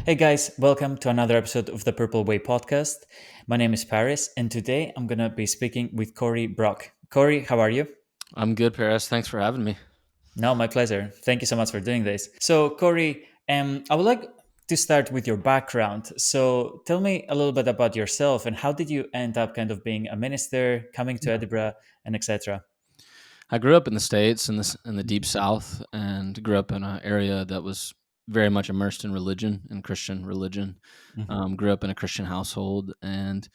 Hey guys, welcome to another episode of the Purple Way podcast. My name is Paris, and today I'm going to be speaking with Cory Brock. Cory, how are you? I'm good, Paris. Thanks for having me. No, my pleasure. Thank you so much for doing this. So, Cory, I would like to start with your background. So, tell me a little bit about yourself and how did you end up kind of being a minister, coming to Yeah. Edinburgh, and etc. I grew up in the States in the deep South and grew up in an area that was very much immersed in religion and Christian religion. Hmm. Grew up in a Christian household, and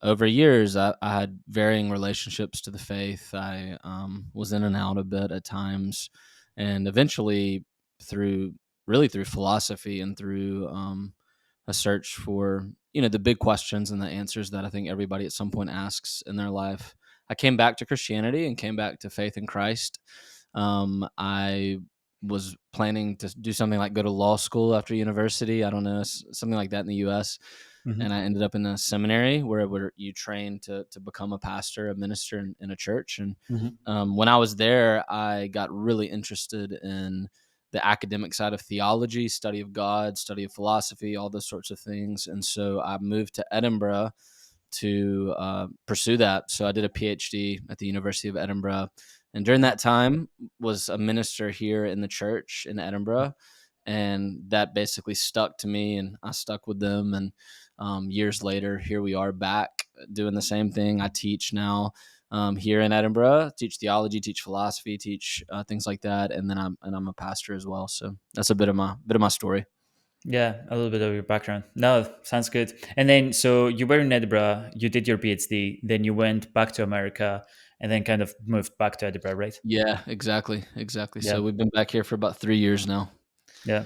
over years, I had varying relationships to the faith. I was in and out a bit at times, and eventually, through through philosophy and through a search for the big questions and the answers that I think everybody at some point asks in their life, I came back to Christianity and came back to faith in Christ. I was planning to do something like go to law school after university. I don't know, something like that in the U.S. Hmm. And I ended up in a seminary where you train to become a pastor, a minister in a church. And Hmm. when I was there, I got really interested in the academic side of theology, study of God, study of philosophy, all those sorts of things. And so I moved to Edinburgh to pursue that. So I did a PhD at the University of Edinburgh, and during that time was a minister here in the church in Edinburgh, and that basically stuck to me, and I stuck with them. And years later, here we are back doing the same thing. I teach now here in Edinburgh, teach theology, teach philosophy, teach things like that, and then I'm a pastor as well. So that's a bit of my story. Yeah, a little bit of your background. No, sounds good. And then, so you were in Edinburgh, you did your PhD, then you went back to America, and then kind of moved back to Edinburgh, right? Yeah, exactly. Yeah, So we've been back here for about 3 years now. yeah.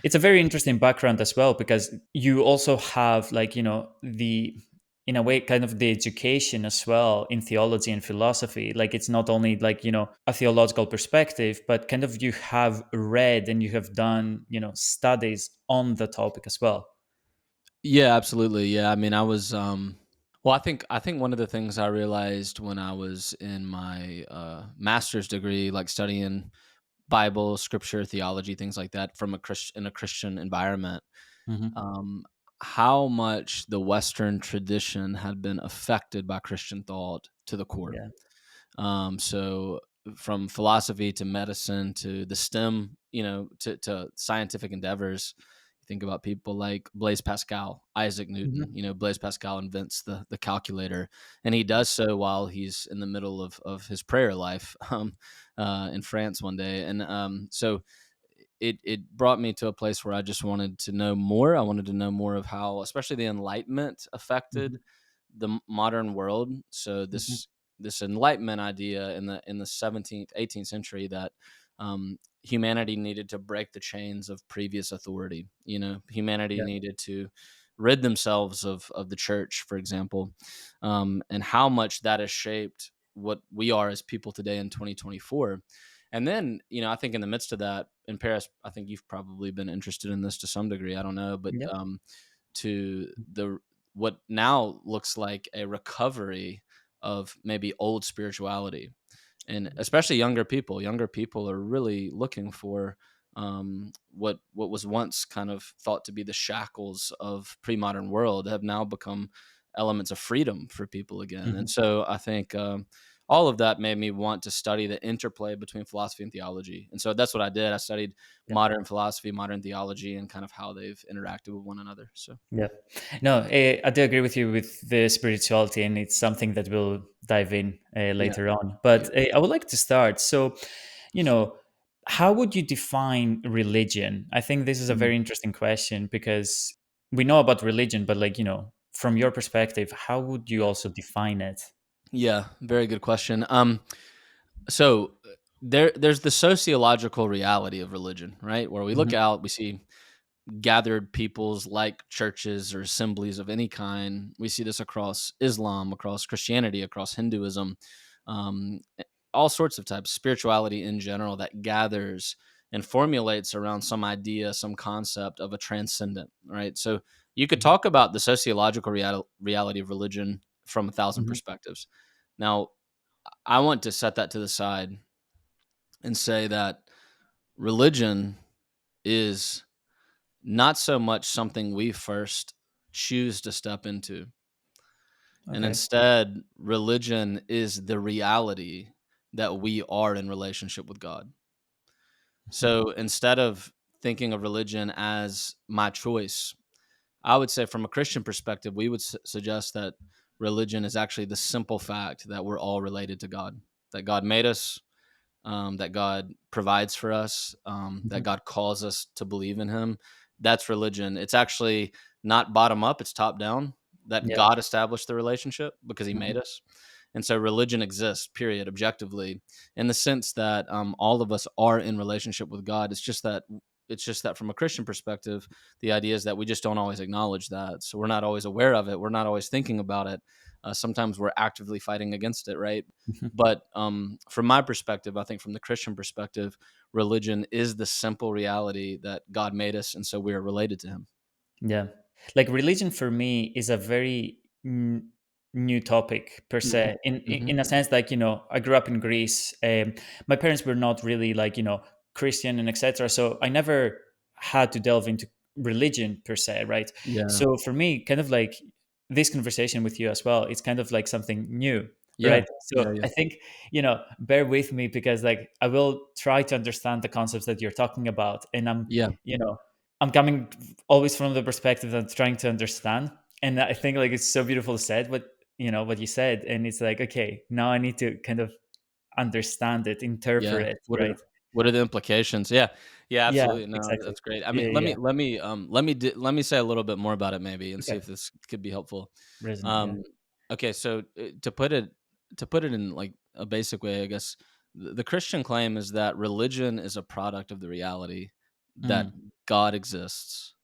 It's a very interesting background as well because you also have, like, in a way, kind of the education as well in theology and philosophy. Like, it's not only like, a theological perspective, but kind of you have read and you have done, studies on the topic as well. Yeah, absolutely. Yeah, I mean, I was well, I think one of the things I realized when I was in my master's degree, like studying Bible, scripture, theology, things like that from in a Christian environment, Hmm. um how much the Western tradition had been affected by Christian thought to the core. Yeah. So from philosophy to medicine to the STEM, to scientific endeavors, you think about people like Blaise Pascal, Isaac Newton. Mhm. Blaise Pascal invents the calculator, and he does so while he's in the middle of his prayer life in France one day. And so it brought me to a place where I just wanted to know more. I wanted to know more of how, especially the Enlightenment, affected Mhm. the modern world. So Mhm. this Enlightenment idea in the 17th, 18th century that humanity needed to break the chains of previous authority. Humanity Yeah. needed to rid themselves of the church, for example, and how much that has shaped what we are as people today in 2024. And then, I think in the midst of that, in Paris, I think you've probably been interested in this to some degree. I don't know, but Yeah. to the what now looks like a recovery of maybe old spirituality, and especially younger people. Younger people are really looking for what was once kind of thought to be the shackles of pre-modern world have now become elements of freedom for people again. And Mhm. so I think all of that made me want to study the interplay between philosophy and theology. And so that's what I did. I studied Yeah. modern philosophy, modern theology, and kind of how they've interacted with one another. So Yeah. No, I do agree with you with the spirituality, and it's something that we'll dive in yeah, later on. yeah. But I would like to start. So, you know, how would you define religion? I think this is a Mhm. very interesting question because we know about religion, but like, from your perspective, how would you also define it? Yeah, very good question. So there's the sociological reality of religion, right? Where we look Hmm. out, we see gathered peoples like churches or assemblies of any kind. We see this across Islam, across Christianity, across Hinduism, um, all sorts of types, spirituality in general that gathers and formulates around some idea, some concept of a transcendent, right? So you could Hmm. talk about the sociological reality of religion from a thousand Hmm. perspectives. Now, I want to set that to the side and say that religion is not so much something we first choose to step into. And Okay. instead, religion is the reality that we are in relationship with God. Mhm. So instead of thinking of religion as my choice, I would say from a Christian perspective, we would suggest that religion is actually the simple fact that we're all related to God, that God made us, that God provides for us, that Mhm. God calls us to believe in Him. That's religion. It's actually not bottom up, it's top down, that Yeah. God established the relationship because He made Mhm. us. And so religion exists, period, objectively, in the sense that all of us are in relationship with God. It's just that from a Christian perspective, the idea is that we just don't always acknowledge that. So we're not always aware of it. We're not always thinking about it. Sometimes we're actively fighting against it, right? Mhm. But from my perspective, I think from the Christian perspective, religion is the simple reality that God made us, and so we are related to Him. Yeah. Like religion for me is a very new topic per Hmm. se. In, in Hmm. in a sense, like I grew up in Greece. My parents were not really like Christian and etc. So I never had to delve into religion per se, right? Yeah. So for me, kind of like this conversation with you as well, it's kind of like something new, Yeah. right? Yeah. So Yeah. I think bear with me because like I will try to understand the concepts that you're talking about, and Yeah. I'm coming always from the perspective of trying to understand. And I think like it's so beautiful said what you said. And it's like, okay, now I need to kind of understand it, Yeah. interpret it, right? What are the implications? Yeah. Yeah, Yeah, absolutely. No, exactly. that's great. I mean, Yeah, let yeah, me yeah. let me let me say a little bit more about it maybe and see Okay. if this could be helpful. Resonate, yeah. Um okay, so to put it in like a basic way, I guess the Christian claim is that religion is a product of the reality that Mm, God exists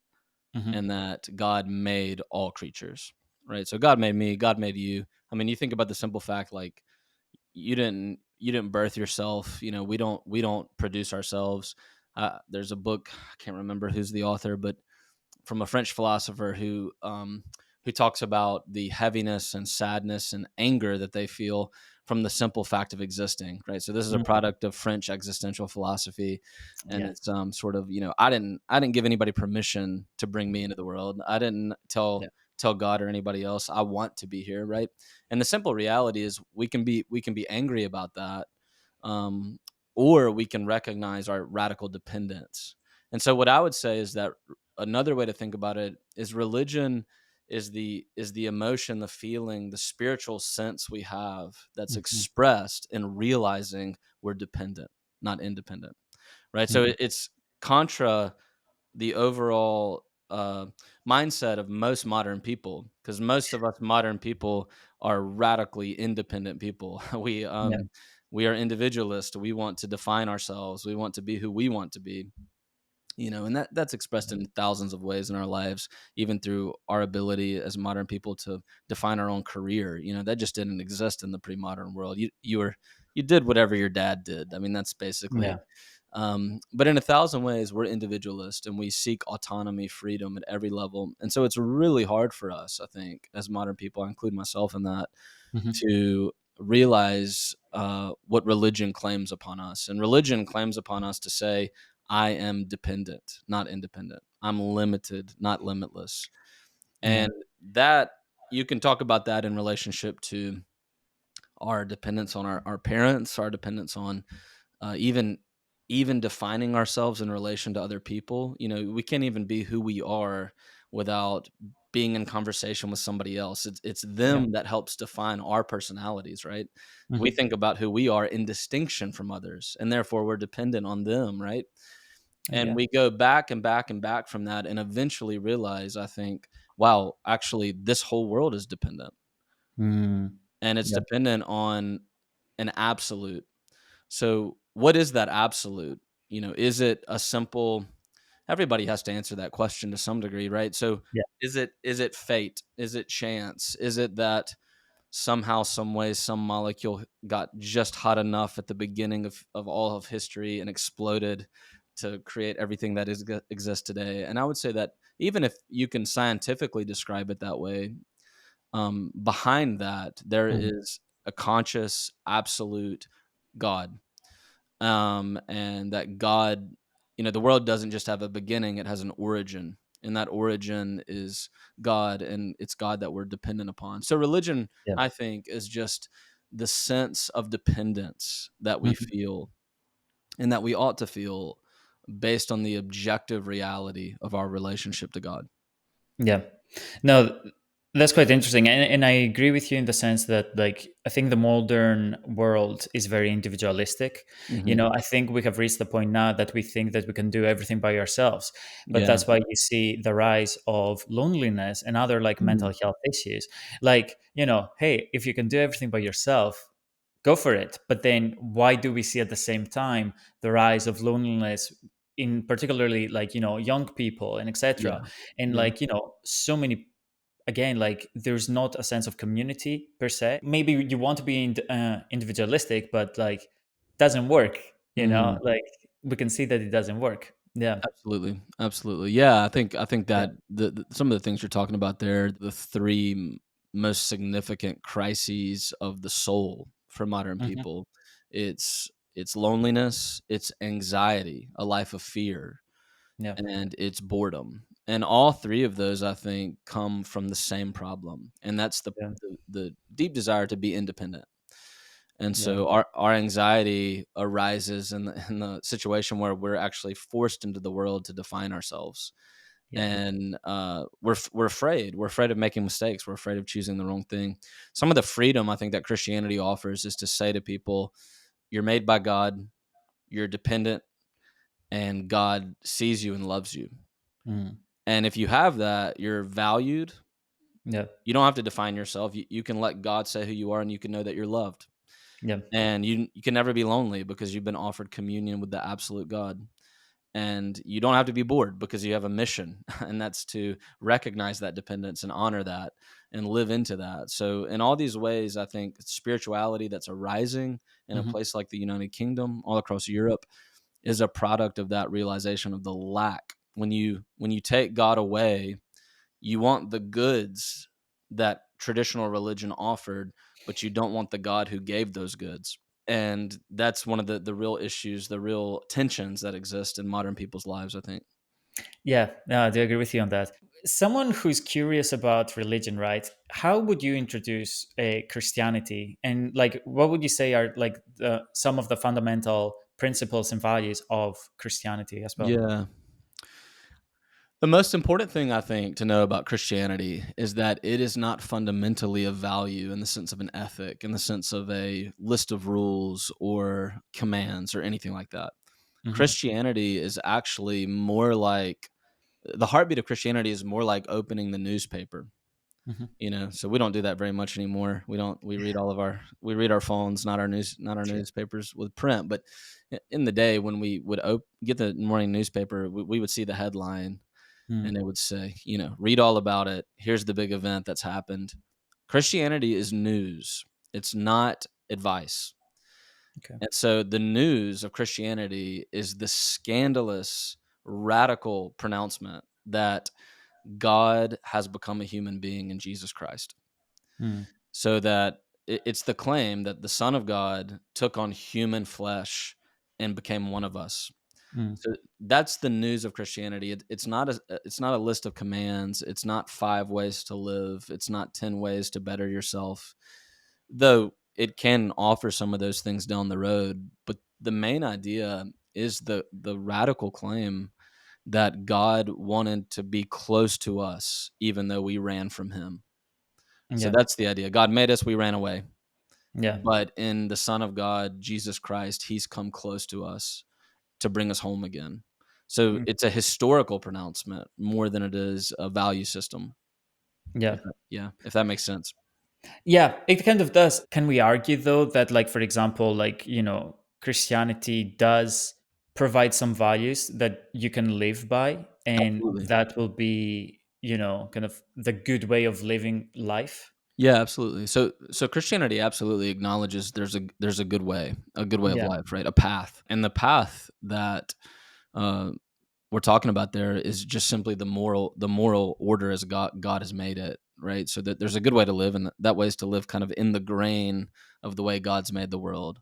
hmm. and that God made all creatures. Right? So God made me, God made you. I mean, you think about the simple fact like you didn't birth yourself. We don't produce ourselves. There's a book, I can't remember who's the author, but from a French philosopher who talks about the heaviness and sadness and anger that they feel from the simple fact of existing. Right. So this is a Mm, product of French existential philosophy, and yeah, it's sort of I didn't give anybody permission to bring me into the world. I didn't yeah. tell God or anybody else I want to be here. Right. And the simple reality is we can be angry about that, um, or we can recognize our radical dependence. And so what I would say is that another way to think about it is religion is the emotion, the feeling, the spiritual sense we have that's Hmm. expressed in realizing we're dependent, not independent. Right? So Hmm. it's contra the overall mindset of most modern people, because most of us modern people are radically independent people. we Yeah. um we are individualists. We want to define ourselves. We want to be who we want to be, and that's expressed in thousands of ways in our lives, even through our ability as modern people to define our own career. That just didn't exist in the pre-modern world. You did whatever your dad did. I mean, that's Yeah. basically. But in a thousand ways, we're individualist and we seek autonomy, freedom at every level. And so it's really hard for us, I think, as modern people, I include myself in that, Hmm. to realize what religion claims upon us. And religion claims upon us to say, I am dependent, not independent. I'm limited, not limitless. Yeah. And that you can talk about that in relationship to our dependence on our parents, our dependence on even defining ourselves in relation to other people. We can't even be who we are without being in conversation with somebody else. It's Yeah. them that helps define our personalities, right? We Hmm. think about who we are in distinction from others, and therefore we're dependent on them, right? And Yeah. we go back and back and back from that, and eventually realize, I think, wow, actually this whole world is dependent, Mm, and it's yeah. dependent on an absolute. So, what is that absolute? Is it a simple? Everybody has to answer that question to some degree, right? So, Yeah. is it fate? Is it chance? Is it that somehow, some way, some molecule got just hot enough at the beginning of all of history and exploded to create everything that exists today? And I would say that even if you can scientifically describe it that way, behind that there Mhm. is a conscious, absolute God, and that God. the world doesn't just have a beginning, it has an origin. And that origin is God, and it's God that we're dependent upon. So religion, Yeah. I think, is just the sense of dependence that we Mhm. feel and that we ought to feel based on the objective reality of our relationship to God. Yeah. No, that's quite interesting. And I agree with you in the sense that, like, I think the modern world is very individualistic. Hmm. I think we have reached the point now that we think that we can do everything by ourselves. But Yeah. that's why you see the rise of loneliness and other like Mhm. mental health issues. Like, hey, if you can do everything by yourself, go for it. But then why do we see at the same time the rise of loneliness in particularly like, young people and etc. Yeah. And Yeah. like, so many, again, like there's not a sense of community per se. Maybe you want to be individualistic, but like doesn't work, Mhm. like we can see that it doesn't work. Yeah. Absolutely, absolutely. Yeah, I think Yeah. that some of the things you're talking about there, the three most significant crises of the soul for modern Hmm. people, it's loneliness, it's anxiety, a life of fear, Yeah. and it's boredom. And all three of those, I think, come from the same problem, and that's Yeah. the deep desire to be independent. And Yeah. so our anxiety arises in the situation where we're actually forced into the world to define ourselves, Yeah. and we're afraid. We're afraid of making mistakes. We're afraid of choosing the wrong thing. Some of the freedom I think that Christianity offers is to say to people, "You're made by God. You're dependent, and God sees you and loves you. Mm. And if you have that, you're valued. Yeah. You don't have to define yourself. You can let God say who you are, and you can know that you're loved." Yeah. And you can never be lonely because you've been offered communion with the absolute God. And you don't have to be bored because you have a mission, and that's to recognize that dependence and honor that and live into that. So in all these ways, I think spirituality that's arising in a Hmm. place like the United Kingdom, all across Europe, is a product of that realization of the lack. When you take God away, you want the goods that traditional religion offered, but you don't want the God who gave those goods. And that's one of the real issues, the real tensions that exist in modern people's lives, I think. Yeah, no, I do agree with you on that. Someone who's curious about religion, right? How would you introduce a Christianity, and like, what would you say are like some of the fundamental principles and values of Christianity as well? Yeah. The most important thing I think to know about Christianity is that it is not fundamentally a value in the sense of an ethic, in the sense of a list of rules or commands or anything like that. Hmm. Christianity is actually more like the heartbeat of Christianity is more like opening the newspaper. Hmm. So we don't do that very much anymore. We read our phones, not our True. newspapers with print. But in the day when we would get the morning newspaper, we would see the headline, Mm. and it would say, read all about it. Here's the big event that's happened. Christianity is news. It's not advice. Okay. And so the news of Christianity is the scandalous, radical pronouncement that God has become a human being in Jesus Christ. Mm. So that it's the claim that the Son of God took on human flesh and became one of us. Mm. So that's the news of Christianity. It's not a list of commands. It's not 5 ways to live. It's not 10 ways to better yourself. Though it can offer some of those things down the road, but the main idea is the radical claim that God wanted to be close to us even though we ran from him. So Yeah. that's the idea. God made us, we ran away. Yeah. But in the Son of God, Jesus Christ, he's come close to us to bring us home again. So Mm. it's a historical pronouncement more than it is a value system. Yeah. If that makes sense. Yeah, it kind of does. Can we argue though that, like, for example, like, Christianity does provide some values that you can live by, and Absolutely. that will be, kind of the good way of living life? Yeah, absolutely. So Christianity absolutely acknowledges there's a good way of Yeah. life, right? A path. And the path that uh we're talking about there is just simply the moral order as God has made it, right? So that there's a good way to live, and that way is to live kind of in the grain of the way God's made the world,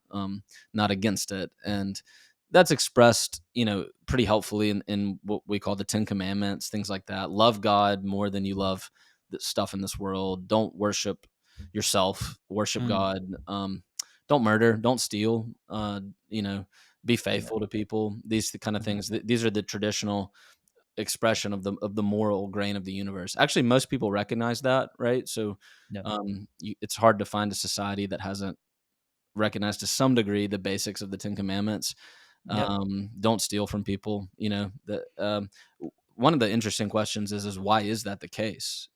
not against it. And that's expressed, pretty helpfully in what we call the 10 commandments, things like that. Love God more than you love the stuff in this world. Don't worship yourself, worship Mm, God. Don't murder, don't steal, you know, be yeah. faithful to people. These the kind of Mhm. things. These are the traditional expression of the moral grain of the universe. Actually, most people recognize that, right? So, Yeah. it's hard to find a society that hasn't recognized to some degree the basics of the 10 commandments. Yeah. Don't steal from people. One of the interesting questions is why is that the case?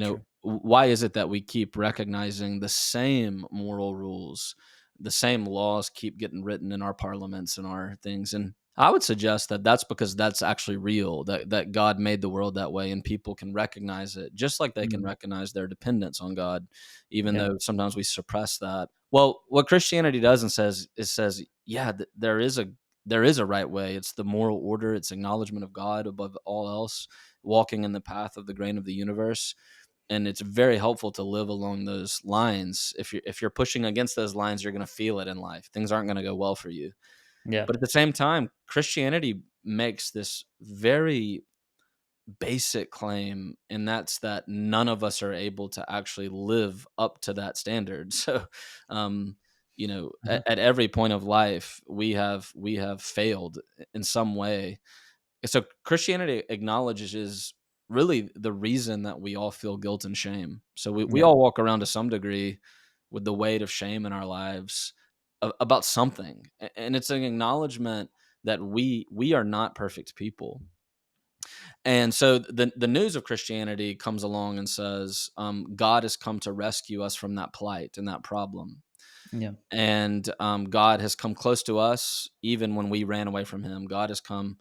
True. Why is it that we keep recognizing the same moral rules, the same laws keep getting written in our parliaments and our things? And I would suggest that that's because that's actually real, that God made the world that way and people can recognize it just like they can Mm, recognize their dependence on God, even yeah. though sometimes we suppress that. Well, what Christianity does and says, yeah, there is a right way. It's the moral order, it's acknowledgement of God above all else, walking in the path of the grain of the universe, and it's very helpful to live along those lines. If you're pushing against those lines, you're going to feel it in life. Things aren't going to go well for you. Yeah. But at the same time, Christianity makes this very basic claim, and that's that none of us are able to actually live up to that standard. So, Mhm. at every point of life, we have failed in some way. So Christianity acknowledges really the reason that we all feel guilt and shame. So we Yeah. all walk around to some degree with the weight of shame in our lives about something. And it's an acknowledgement that we are not perfect people. And so the news of Christianity comes along and says, God has come to rescue us from that plight and that problem. Yeah. And God has come close to us even when we ran away from him. God has come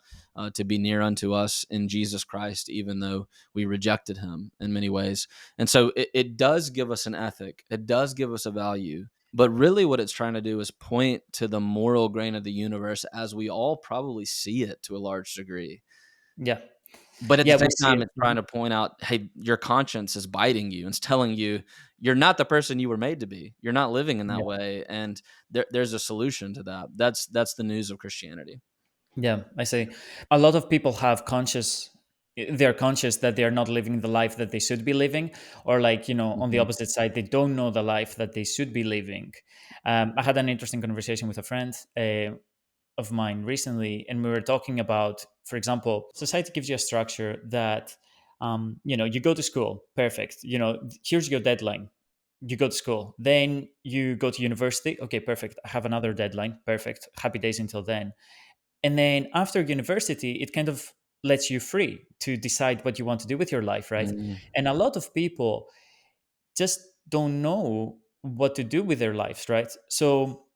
to be near unto us in Jesus Christ, even though we rejected him in many ways. And so it does give us an ethic, it does give us a value. But really, what it's trying to do is point to the moral grain of the universe as we all probably see it to a large degree. Yeah. But at the Yeah. We same see time, it. it's trying to point out, hey, your conscience is biting you and it's telling you you're not the person you were made to be. You're not living in that Yeah. way, and there's a solution to that. That's the news of Christianity. Yeah, I say a lot of people have conscious they're conscious that they're not living the life that they should be living, or like, on the Mhm. opposite side, they don't know the life that they should be living. I had an interesting conversation with a friend of mine recently, and we were talking about, for example, society gives you a structure that you go to school, perfect, here's your deadline. You go to school, then you go to university, okay, perfect, I have another deadline, perfect, happy days until then. And then after university, it kind of lets you free to decide what you want to do with your life, right? Mm. And a lot of people just don't know what to do with their lives, right? So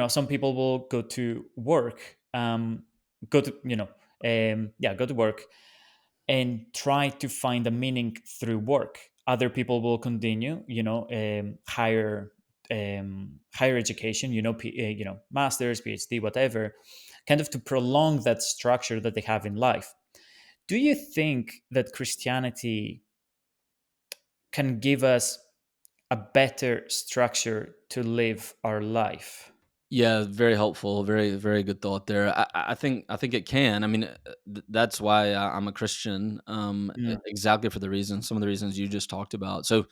some people will go to work, go to, go to work and try to find a meaning through work. Other people will continue, higher education, masters, PhD, whatever, kind of to prolong that structure that they have in life. Do you think that Christianity can give us a better structure to live our life? Yeah, very helpful. Very, very good thought there. I think it can. I mean, that's why I'm a Christian. Mm, Exactly for the reasons, some of the reasons you just talked about. So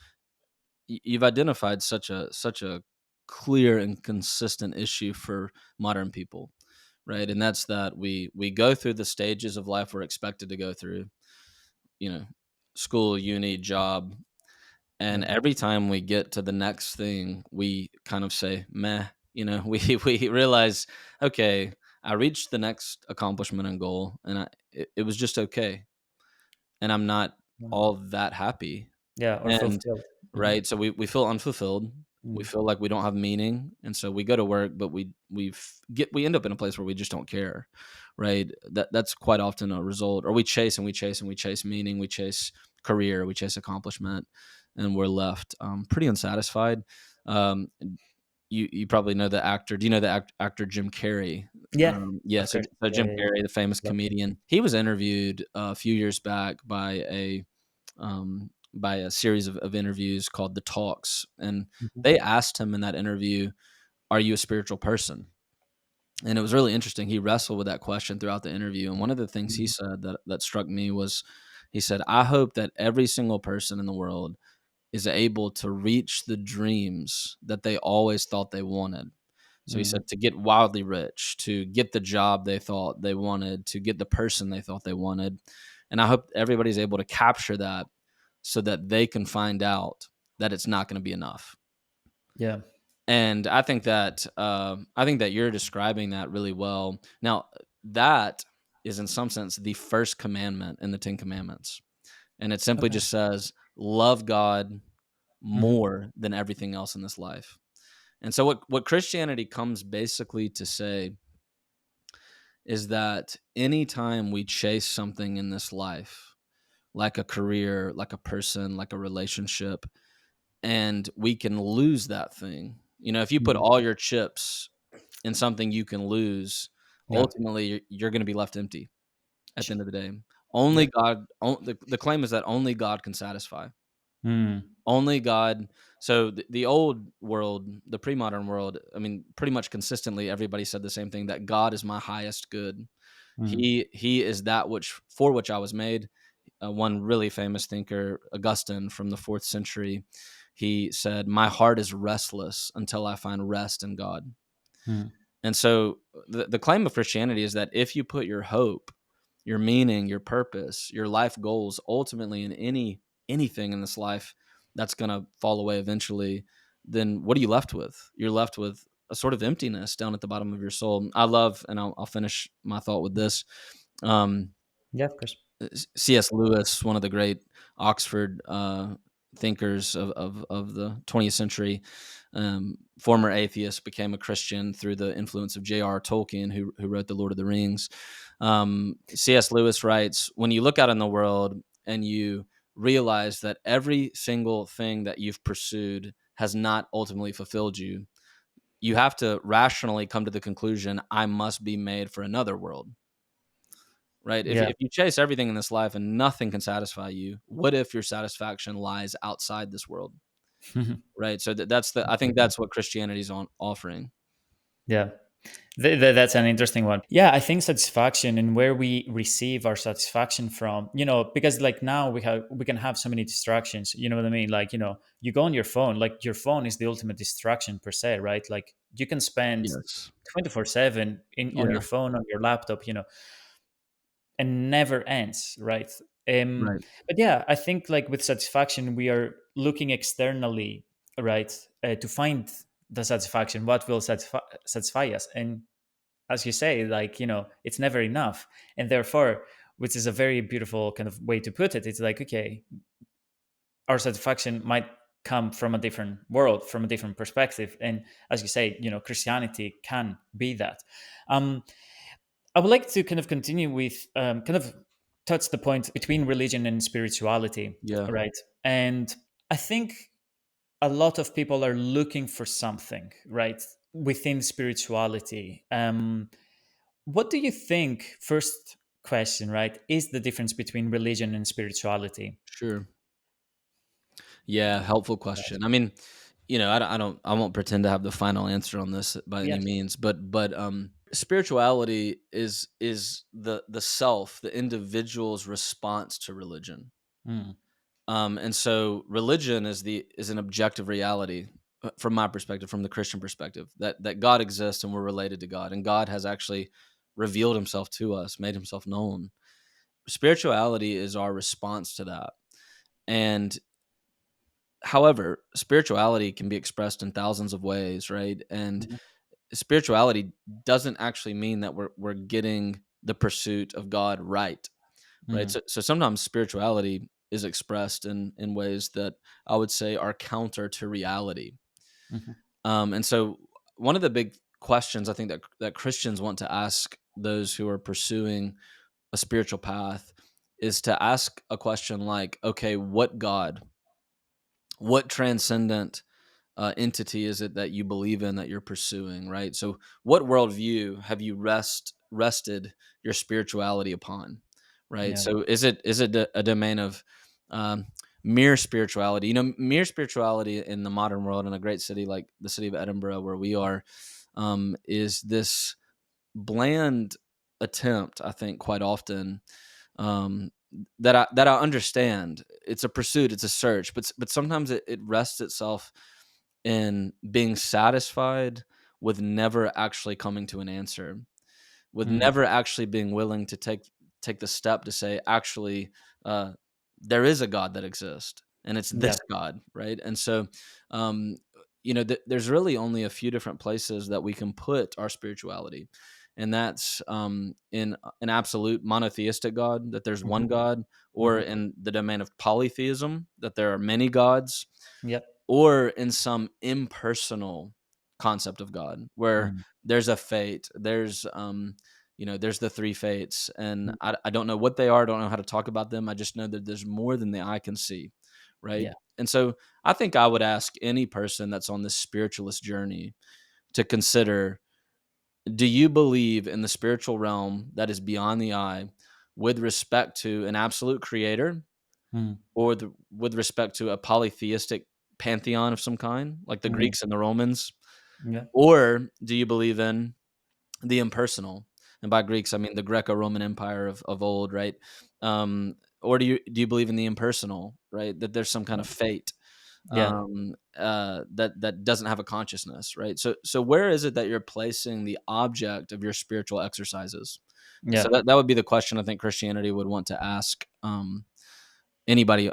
you've identified such a clear and consistent issue for modern people, right? And that's that we go through the stages of life we're expected to go through, you know, school, uni, job, and yeah, every time we get to the next thing, we kind of say, "Meh." We realize, okay, I reached the next accomplishment and goal, and it was just okay, and I'm not mm, all that happy. yeah, or And fulfilled. Hmm. right, so we feel unfulfilled. We Mm, feel like we don't have meaning, and so we go to work, but we end up in a place where we just don't care, right? That's quite often a result. Or we chase and we chase and we chase meaning, we chase career, we chase accomplishment, and we're left pretty unsatisfied. Um, you probably know the actor. Do you know the actor Jim Carrey? yeah, Yeah, of so, course. so Yeah, Jim yeah, yeah. Carrey, the famous Love him. comedian, he was interviewed a few years back by a series of interviews called The Talks. And Mhm. they asked him in that interview, "Are you a spiritual person?" And it was really interesting. He wrestled with that question throughout the interview. And one of the things he Mhm. said that struck me was, he said, I hope that every single person in the world is able to reach the dreams that they always thought they wanted. So he Mm. said to get wildly rich, to get the job they thought they wanted, to get the person they thought they wanted. And I hope everybody's able to capture that so that they can find out that it's not going to be enough. Yeah. And I think that you're describing that really well. Now, that is in some sense the first commandment in the Ten Commandments, and it simply Okay. just says, "Love God Mhm. more than everything else in this life." And so, what Christianity comes basically to say is that anytime we chase something in this life, like a career, like a person, like a relationship, and we can lose that thing. You know, if you put Mm. all your chips in something you can lose, Yeah. ultimately you're going to be left empty at the end of the day. Yeah. The claim is that only God can satisfy. Mm. Only God. So the old world, the pre-modern world, I mean, pretty much consistently, everybody said the same thing, that God is my highest good. Mm. He is that which for which I was made. One really famous thinker, Augustine from the 4th century, he said, "My heart is restless until I find rest in God." Mm. And so the claim of Christianity is that if you put your hope, your meaning, your purpose, your life goals ultimately in anything in this life that's going to fall away eventually, then what are you left with? You're left with a sort of emptiness down at the bottom of your soul. I love, and I'll finish my thought with this. Um, Yeah, of course. C.S. Lewis, one of the great Oxford thinkers of the 20th century, former atheist, became a Christian through the influence of J.R. Tolkien, who wrote The Lord of the Rings. C.S. Lewis writes, when you look out in the world and you realize that every single thing that you've pursued has not ultimately fulfilled you, you have to rationally come to the conclusion, I must be made for another world. Right? Yeah. If you chase everything in this life and nothing can satisfy you, what if your satisfaction lies outside this world? Right? So that's the I think Absolutely. that's what Christianity is on offering. Yeah. That's an interesting one. Yeah, I think satisfaction and where we receive our satisfaction from, because like now we can have so many distractions. You know what I mean? Like, you go on your phone, like your phone is the ultimate distraction per se, right? Like you can spend Yes. 24/7 in on Yeah. your phone, on your laptop, and never ends, right? Right. But yeah, I think like with satisfaction, we are looking externally, right, to find the satisfaction, what will satisfy us. And as you say, like, it's never enough. And therefore, which is a very beautiful kind of way to put it, it's like, okay, our satisfaction might come from a different world, from a different perspective. And as you say, Christianity can be that. Um, I would like to kind of continue with kind of touch the point between religion and spirituality, Yeah. right? And I think a lot of people are looking for something, right, within spirituality. What do you think? First question, right? Is the difference between religion and spirituality? Sure. Yeah, helpful question. I mean, I won't pretend to have the final answer on this by any Yes. means, but spirituality is the self, the individual's response to religion. Mm. And so religion is an objective reality, from my perspective, from the Christian perspective, that God exists and we're related to God, and God has actually revealed Himself to us, made Himself known. Spirituality is our response to that, and however, spirituality can be expressed in thousands of ways, right? And Mhm. spirituality doesn't actually mean that we're getting the pursuit of God right. Right? Mm. So sometimes spirituality is expressed in ways that I would say are counter to reality. Mhm. And so one of the big questions I think that Christians want to ask those who are pursuing a spiritual path is to ask a question like, okay, what God, what transcendent entity is it that you believe in, that you're pursuing, right? So what worldview have you rested your spirituality upon, right? Yeah. So is it a domain of um, mere spirituality? Mere spirituality in the modern world, in a great city like the city of Edinburgh where we are, is this. bland attempt, I think, quite often, um, that I understand. It's a pursuit, it's a search, but sometimes it rests itself in being satisfied with never actually coming to an answer, with Mm. never actually being willing to take the step to say, actually, uh, there is a God that exists, and it's Yeah. this God, right? And so, um, there's really only a few different places that we can put our spirituality, and that's in an absolute monotheistic God, that there's Mhm. one God, or Mhm. in the domain of polytheism, that there are many gods, Yep. or in some impersonal concept of God, where Mm. there's a fate, there's the three fates, and Mm. I don't know what they are, I don't know how to talk about them. I just know that there's more than the eye can see, right? Yeah. And so I think I would ask any person that's on this spiritualist journey to consider: do you believe in the spiritual realm that is beyond the eye, with respect to an absolute creator, Mm. or with respect to a polytheistic pantheon of some kind, like the Mm. Greeks and the Romans? Yeah. Or do you believe in the impersonal? And by Greeks, I mean the Greco-Roman Empire of old, right? Or do you believe in the impersonal, right? That there's some kind of fate, Yeah. that doesn't have a consciousness, right? So where is it that you're placing the object of your spiritual exercises? And so Yeah. that would be the question I think Christianity would want to ask, anybody,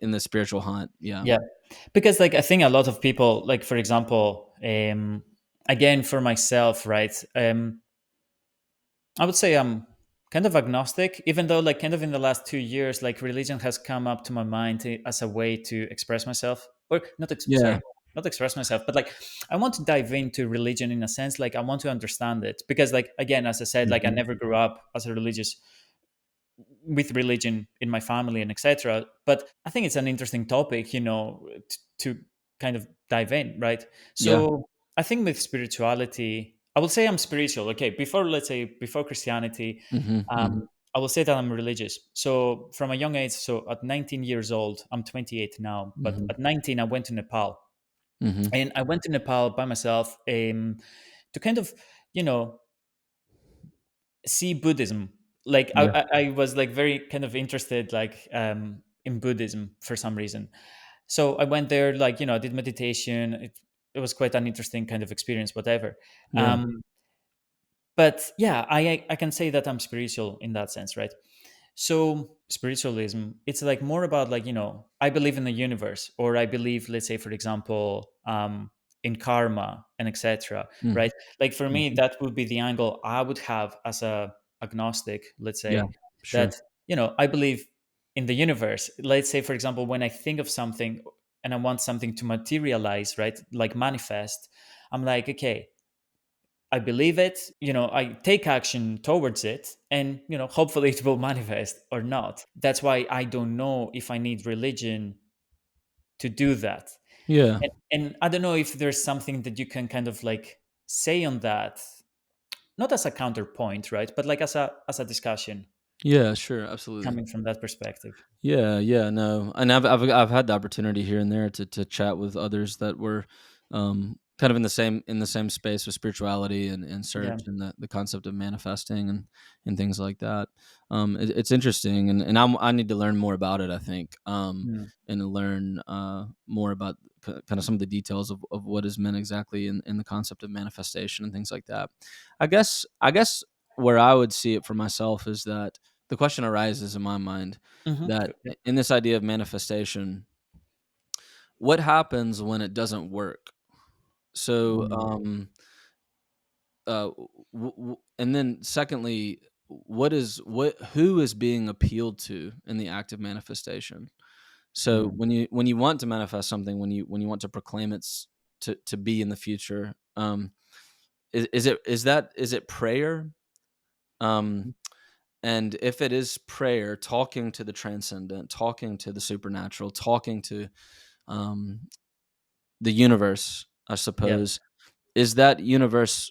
in the spiritual hunt. Yeah. Yeah. Because like I think a lot of people, like for example, again for myself, right? I would say I'm kind of agnostic, even though like kind of in the last 2 years, like religion has come up to my mind as a way to express myself, or not. Yeah. Sorry, not express myself, but like I want to dive into religion in a sense. Like I want to understand it because, like again, as I said, like I Mhm. never grew up as a religious with religion in my family and etc. But I think it's an interesting topic, to kind of dive in, right? Yeah. So I think with spirituality, I will say I'm spiritual. Okay, before let's say before Christianity, Mhm, mhm, I will say that I'm religious. So from a young age, so at 19 years old, I'm 28 now, but mhm, at 19 I went to Nepal, mhm. and I went to Nepal by myself, to kind of you know see Buddhism. Like Yeah. I was like very kind of interested like in Buddhism for some reason. So I went there, like I did meditation. It was quite an interesting kind of experience, whatever. Yeah. Um, but yeah, I can say that I'm spiritual in that sense, right? So spiritualism, it's like more about like I believe in the universe, or I believe, let's say for example, in karma and etc. Mhm, Right? Like for me, mhm. that would be the angle I would have as a agnostic. Let's Yeah. say Sure. that I believe in the universe. Let's say for example, when I think of something and I want something to materialize, right? Like manifest, I'm like, okay, I believe it, I take action towards it, and, hopefully it will manifest or not. That's why I don't know if I need religion to do that. Yeah. And I don't know if there's something that you can kind of like say on that, not as a counterpoint, right? But like as a discussion Yeah, sure, absolutely. coming from that perspective. Yeah, yeah, no, and I've had the opportunity here and there to chat with others that were, kind of in the same space with spirituality and Yeah. search and the concept of manifesting and things like that. It's interesting, and I need to learn more about it. I think, Mm. and learn more about kind of some of the details of what is meant exactly in the concept of manifestation and things like that. I guess where I would see it for myself is that the question arises in my mind that, Yeah. in this idea of manifestation, what happens when it doesn't work? So, Mm. and then secondly, who is being appealed to in the act of manifestation? So Mm. when you want to manifest something, when you want to proclaim it's to be in the future, is it prayer? Um, And if it is prayer, talking to the transcendent, talking to the supernatural, talking to, um, the universe, I Yeah. suppose, is that universe,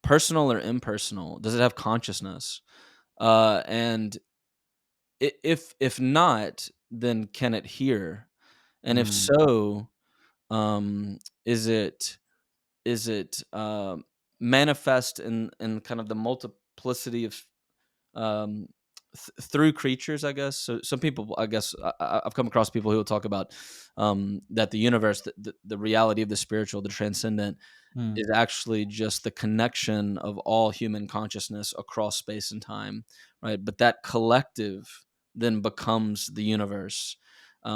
personal or impersonal? Does it have consciousness? And if not, then can it hear? And if Mm. so, um, is it manifest in kind of the multiplicity of um, through creatures, I guess. So some people, I guess, I've come across people who will talk about that the universe, the reality of the spiritual, the transcendent, Mm, is actually just the connection of all human consciousness across space and time, right? But that collective then becomes the universe.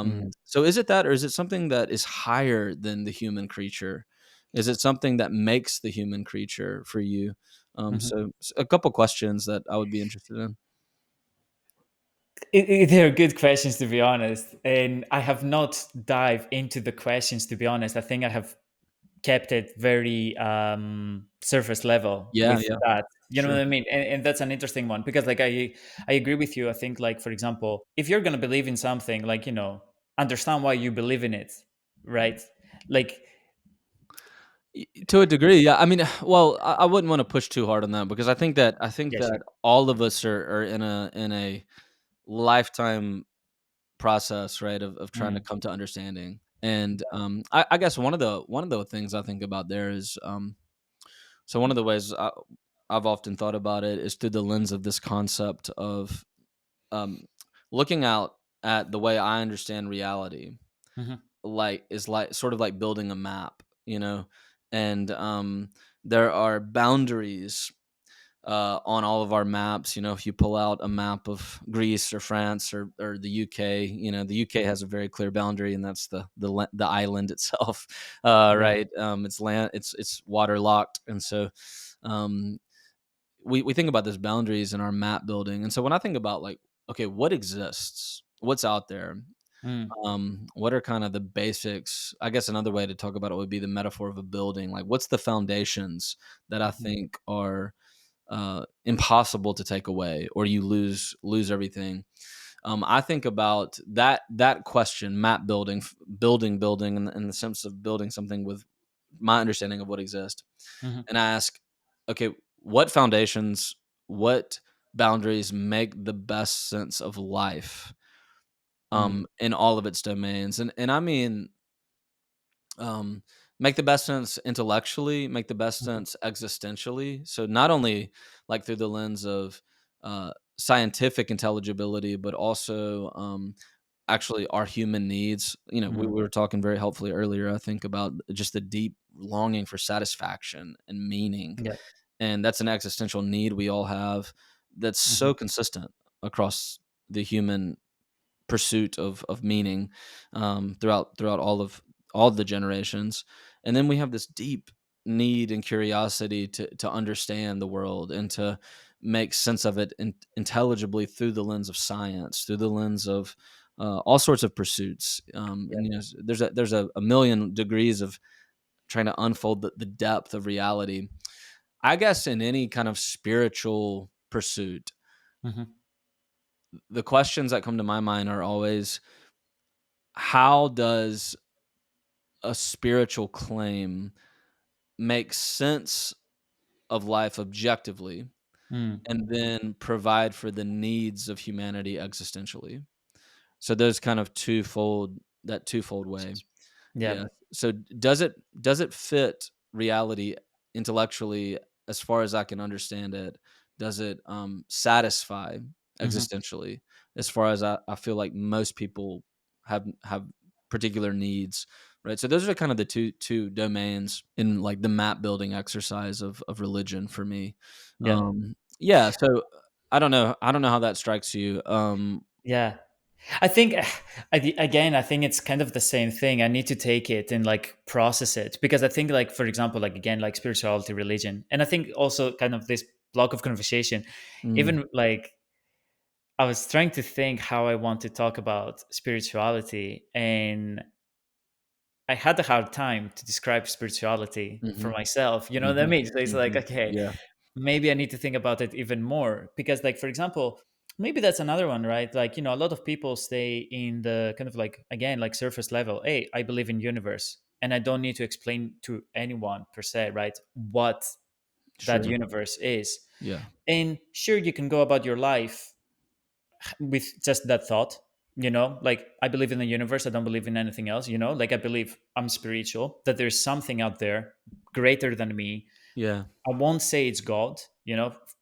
mm, So is it that, or is it something that is higher than the human creature? Is it something that makes the human creature for you? mhm. So a couple questions that I would be interested in. They're good questions, to be honest, and I have not dived into the questions, to be honest. I think I have kept it very surface level Yeah, with yeah, that. You know what sure. I mean? And that's an interesting one because, like, I agree with you. I think, like, for example, if you're gonna believe in something, like, understand why you believe in it, right? Like, To a degree, yeah. I mean, well, I wouldn't want to push too hard on that because I think yeah, that sure. all of us are in a lifetime process, right, of trying to Mm, come to understanding. And I guess one of the things I think about there is so one of the ways I've often thought about it is through the lens of this concept of um, looking out at the way I understand reality, mhm, like is like sort of like building a map, and there are boundaries on all of our maps. If you pull out a map of Greece or France or the UK, the UK has a very clear boundary, and that's the island itself, yeah, right? It's land, it's waterlocked, and so um, we think about those boundaries in our map building. And so when I think about like, okay, what exists, what's out there, mm, what are kind of the basics? I guess another way to talk about it would be the metaphor of a building. Like, what's the foundations that I mhm, think are impossible to take away, or you lose everything. I think about that question, map building, building in the sense of building something with my understanding of what exists, mhm, and I ask, okay, what foundations, what boundaries make the best sense of life mm, in all of its domains, and I mean um, make the best sense intellectually, make the best mhm, sense existentially. So not only like through the lens of scientific intelligibility, but also actually our human needs. We mhm, were talking very helpfully earlier, I think, about just the deep longing for satisfaction and meaning, yeah, and that's an existential need we all have. That's mhm, so consistent across the human pursuit of meaning throughout all the generations. And then we have this deep need and curiosity to understand the world and to make sense of it intelligibly through the lens of science, through the lens of all sorts of pursuits. yeah, And there's a million degrees of trying to unfold the depth of reality. I guess in any kind of spiritual pursuit, mhm, the questions that come to my mind are always, how does a spiritual claim make sense of life objectively mm, and then provide for the needs of humanity existentially? So there's kind of twofold way. yeah, Yeah. So does it fit reality intellectually as far as I can understand it? Does it satisfy mhm, existentially as far as I feel like most people have particular needs, right? So those are kind of the two domains in like the map building exercise of religion for me. yeah. Yeah. So I don't know how that strikes you. Yeah. I think again, I think it's kind of the same thing. I need to take it and like process it because I think, like, for example, like, again, like spirituality, religion, and I think also kind of this block of conversation, Mm, even like I was trying to think how I want to talk about spirituality, and I had a hard time to describe spirituality for mhm, myself. You know what I mhm, mean? So it's like, mhm. okay, Yeah. maybe I need to think about it even more because, like, for example, maybe that's another one, right? Like, a lot of people stay in the kind of like, again, like surface level. Hey, I believe in universe, and I don't need to explain to anyone per se, right, what that Sure. universe is. Yeah. And sure, you can go about your life with just that thought, like, I believe in the universe, I don't believe in anything else, like, I believe I'm spiritual, that there's something out there greater than me, Yeah. I won't say it's God,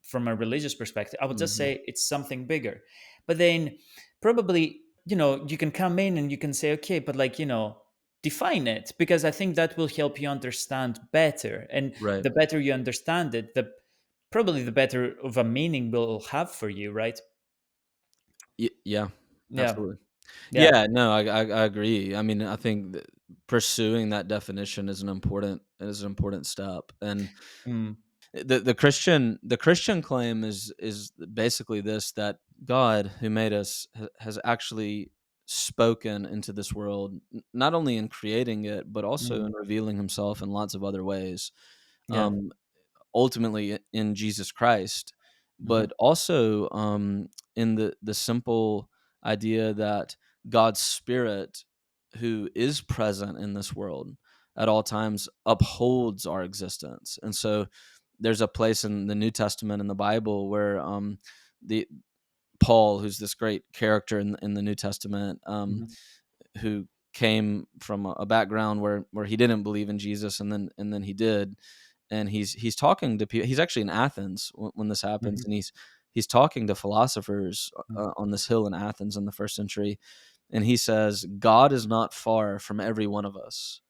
from a religious perspective. I would just Mhm. say it's something bigger. But then probably, you can come in and you can say, okay, but like, define it, because I think that will help you understand better. And Right. the better you understand it, the probably the better of a meaning will have for you, right? Yeah. Yeah. Absolutely. Yeah. Yeah, no, I agree. I mean, I think that pursuing that definition is an important step. And Mm, the Christian claim is basically this, that God who made us has actually spoken into this world, not only in creating it but also mm, in revealing himself in lots of other ways. yeah. Um ultimately in Jesus Christ, Hmm. but also in the simple idea that God's Spirit, who is present in this world at all times, upholds our existence. And so there's a place in the New Testament in the Bible where the Paul, who's this great character in the New Testament, Hmm. who came from a background where he didn't believe in Jesus, and then he did, and he's talking to people. He's actually in Athens when this happens, Hmm. and he's talking to philosophers on this hill in Athens in the first century, and he says, God is not far from every one of us,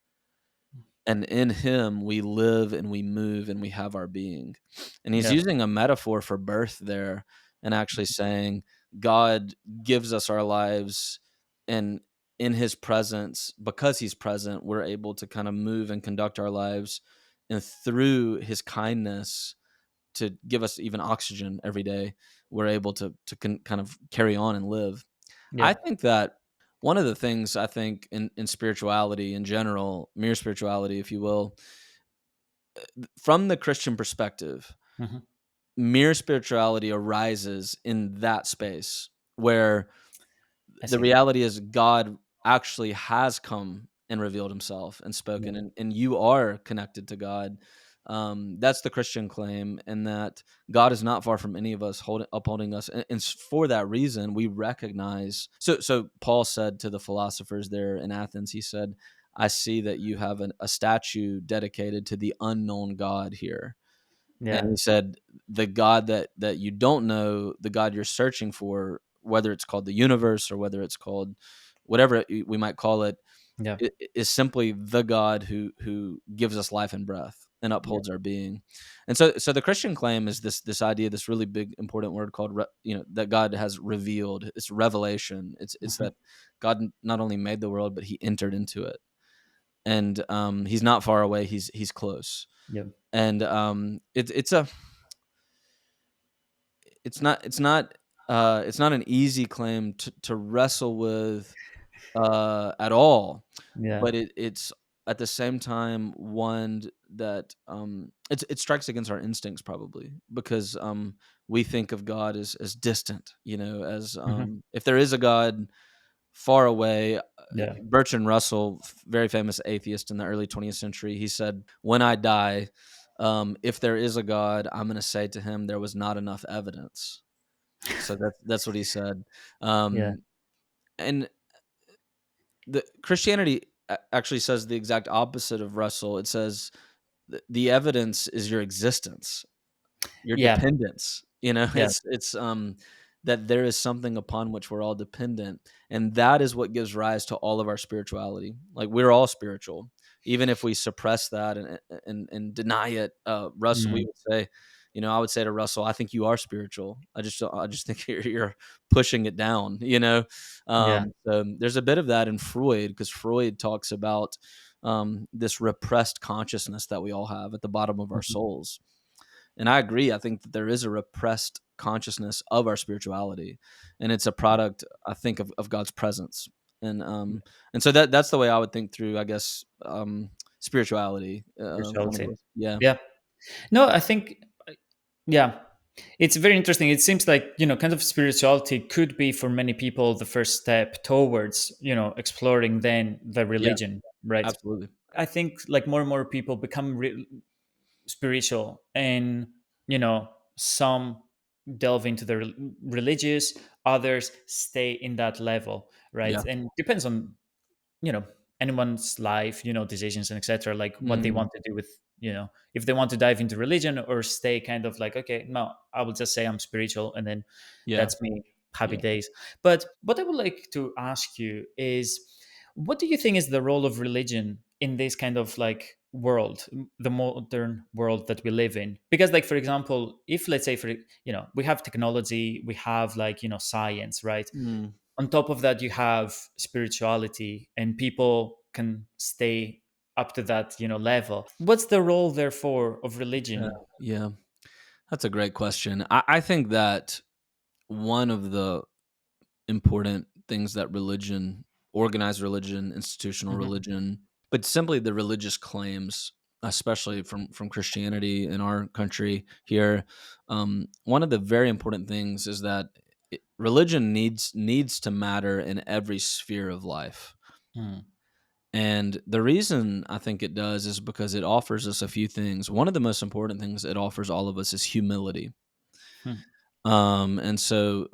and in him we live and we move and we have our being. And he's Yeah. using a metaphor for birth there, and actually saying God gives us our lives, and in his presence, because he's present, we're able to kind of move and conduct our lives, and through his kindness to give us even oxygen every day, we're able to kind of carry on and live. Yeah. I think that one of the things, I think, in spirituality in general, mere spirituality, if you will, from the Christian perspective, Hmm. mere spirituality arises in that space where I the see. reality is God actually has come and revealed himself and Yeah. spoken, and you are connected to God. That's the Christian claim, and that God is not far from any of us, upholding us. And for that reason, we recognize. So Paul said to the philosophers there in Athens, he said, I see that you have a statue dedicated to the unknown God here. And Yeah. he said, the God that you don't know, the God you're searching for, whether it's called the universe or whether it's called whatever we might call it, Yeah. is simply the God who gives us life and breath and Yeah. upholds our being. And so the Christian claim is this idea, this really big important word called that God has revealed. It's revelation. It's Hmm. that God not only made the world, but he entered into it. And he's not far away, he's close. Yeah. And it's not an easy claim to wrestle with at all, Yeah. but it's at the same time one that it strikes against our instincts, probably because we think of God as distant, as Hmm. if there is a God far away. Yeah. Bertrand Russell, very famous atheist in the early 20th century, he said, "When I die, if there is a God, I'm going to say to him, there was not enough evidence." So that's what he said. Yeah. And the Christianity actually says the exact opposite of Russell. It says the evidence is your existence, your Yeah. dependence. Yeah. It's that there is something upon which we're all dependent, and that is what gives rise to all of our spirituality. Like, we're all spiritual, even if we suppress that and deny it. Russell, we Mm. would say, I would say to Russell, I think you are spiritual. I just think you're pushing it down. Yeah. So there's a bit of that in Freud, because Freud talks about this repressed consciousness that we all have at the bottom of our Mhm. souls. And I agree. I think that there is a repressed consciousness of our spirituality, and it's a product, I think, of God's presence. And so that's the way I would think through, I guess, spirituality. One of Spirituality. those, yeah, Yeah. No, I think, yeah, it's very interesting. It seems like, kind of spirituality could be for many people the first step towards, exploring then the yeah, religion, right? absolutely, I think like more and more people become spiritual, and, some delve into the religious, others stay in that level, right? yeah, And depends on, you know anyone's life, decisions and etc, like what they hmm want to do with if they want to dive into religion or stay kind of like, okay, no, I will just say I'm spiritual, and then Yeah. that's me, happy Yeah. days. But what I would like to ask you is, what do you think is the role of religion in this kind of like world, the modern world that we live in? Because, like, for example, if let's say, for we have technology, we have, like, science, right? Mm. On top of that, you have spirituality, and people can stay up to that level. What's the role, therefore, of Yeah. religion? Yeah. That's a great question. I think that one of the important things that religion, organized religion, institutional Hmm. religion, but simply the religious claims, especially from Christianity in our country here, one of the very important things is that religion needs to matter in every sphere of life. Mm. And the reason I think it does is because it offers us a few things. One of the most important things it offers all of us is humility. Hmm. And so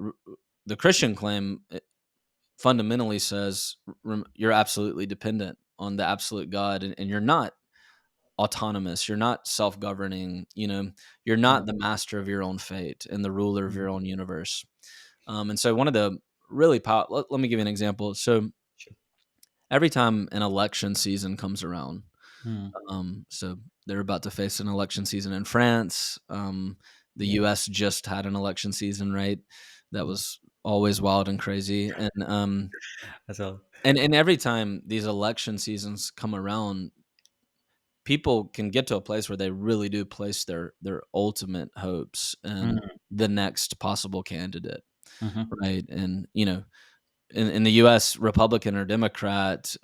the Christian claim fundamentally says you're absolutely dependent on the absolute God, and you're not autonomous. You're not self-governing. You're Yeah. not the master of your own fate and the ruler of Mm. your own universe. And so one of the really let me give you an example. So Sure. every time an election season comes around, Mm. so they're about to face an election season in France. The Yeah. U.S. just had an election season, right? That Yeah. was always wild and crazy, That's all. and every time these election seasons come around, people can get to a place where they really do place their ultimate hopes in Mm. the next possible candidate, Hmm. right? And in the U.S., Republican or Democrat,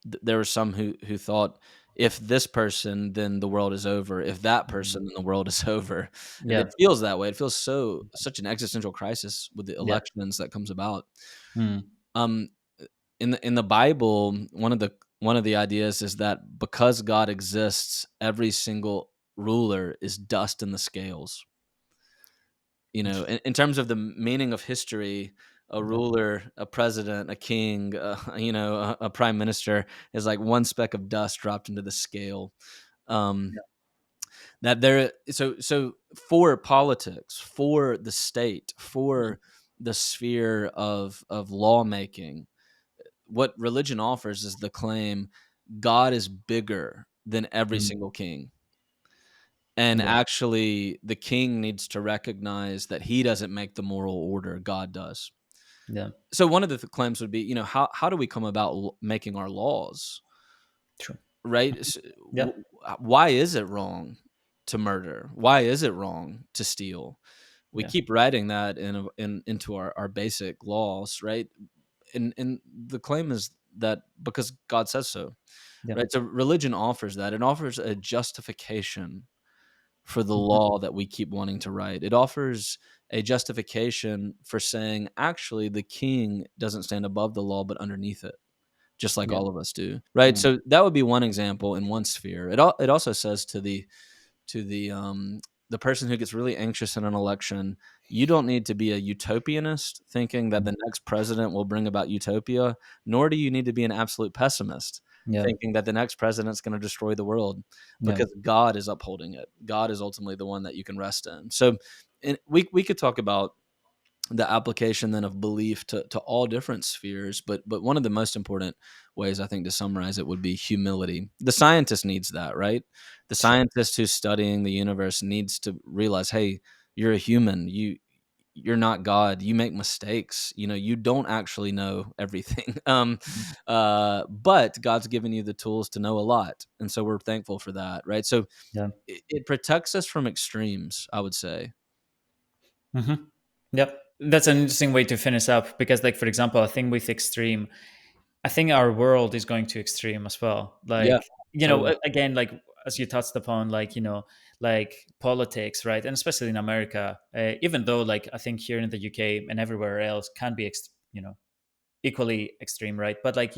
there were some who thought if this person, then the world is over. If that person, then the world is over. And it Yeah. feels that way. It feels such an existential crisis with the Yeah. elections that comes about. Mm. Um, in the Bible, one of the ideas is that because God exists, every single ruler is dust in the scales. In terms of the meaning of history, a Yeah. ruler, a president, a king, a prime minister is like one speck of dust dropped into the scale. Um, Yeah. that there, so for politics, for the state, for the sphere of lawmaking, what religion offers is the claim God is bigger than every Mm. single king. And Yeah. actually, the king needs to recognize that he doesn't make the moral order, God does. Yeah. So one of the claims would be, how do we come about making our laws, True. right? Yeah. Why is it wrong to murder? Why is it wrong to steal? We Yeah. keep writing that into our basic laws, right? And the claim is that because God says so, Yeah. right? So religion offers that. It offers a justification for the Mhm. law that we keep wanting to write. It offers a justification for saying, actually, the king doesn't stand above the law, but underneath it, just like Yeah. all of us do, right? Mm. So that would be one example in one sphere. It also says to the person who gets really anxious in an election, you don't need to be a utopianist thinking that Mm. the next president will bring about utopia, nor do you need to be an absolute pessimist Yeah. thinking that the next president's going to destroy the world, Yeah. because God is upholding it. God is ultimately the one that you can rest in. So, we could talk about the application then of belief to all different spheres, but one of the most important ways I think to summarize it would be humility. The scientist needs that, right? The Sure. scientist who's studying the universe needs to realize, hey, you're a human. You're not God. You make mistakes. You don't actually know everything. Mm. But God's given you the tools to know a lot, and so we're thankful for that, right? So Yeah. it protects us from extremes, I would say. Hmm. Yep. That's an interesting way to finish up because, like, for example, I think with extreme, I think our world is going to extreme as well. Yeah, Like, totally. again, like, as you touched upon, like, like politics, right? And especially in America, even though, like, I think here in the UK and everywhere else can be, equally extreme, right? But, like,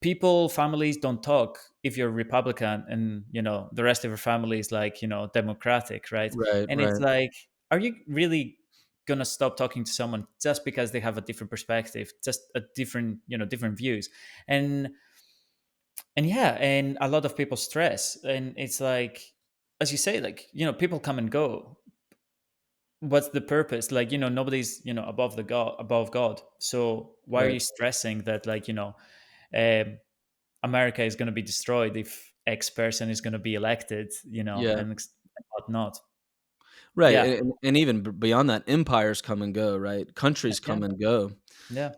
people, families don't talk if you're Republican, and the rest of your family is, like, Democratic, right? Right, And it's right. like, are you really gonna stop talking to someone just because they have a different perspective, just a different views? And and yeah, and a lot of people stress, and it's like, as you say, like, people come and go. What's the purpose? Like, nobody's, above God. So why are Right. you stressing that, like, um, America is going to be destroyed if X person is going to be elected, Yeah. and whatnot? Right. Yeah, And even beyond that, empires come and go, right? Countries yeah, come and go. yeah,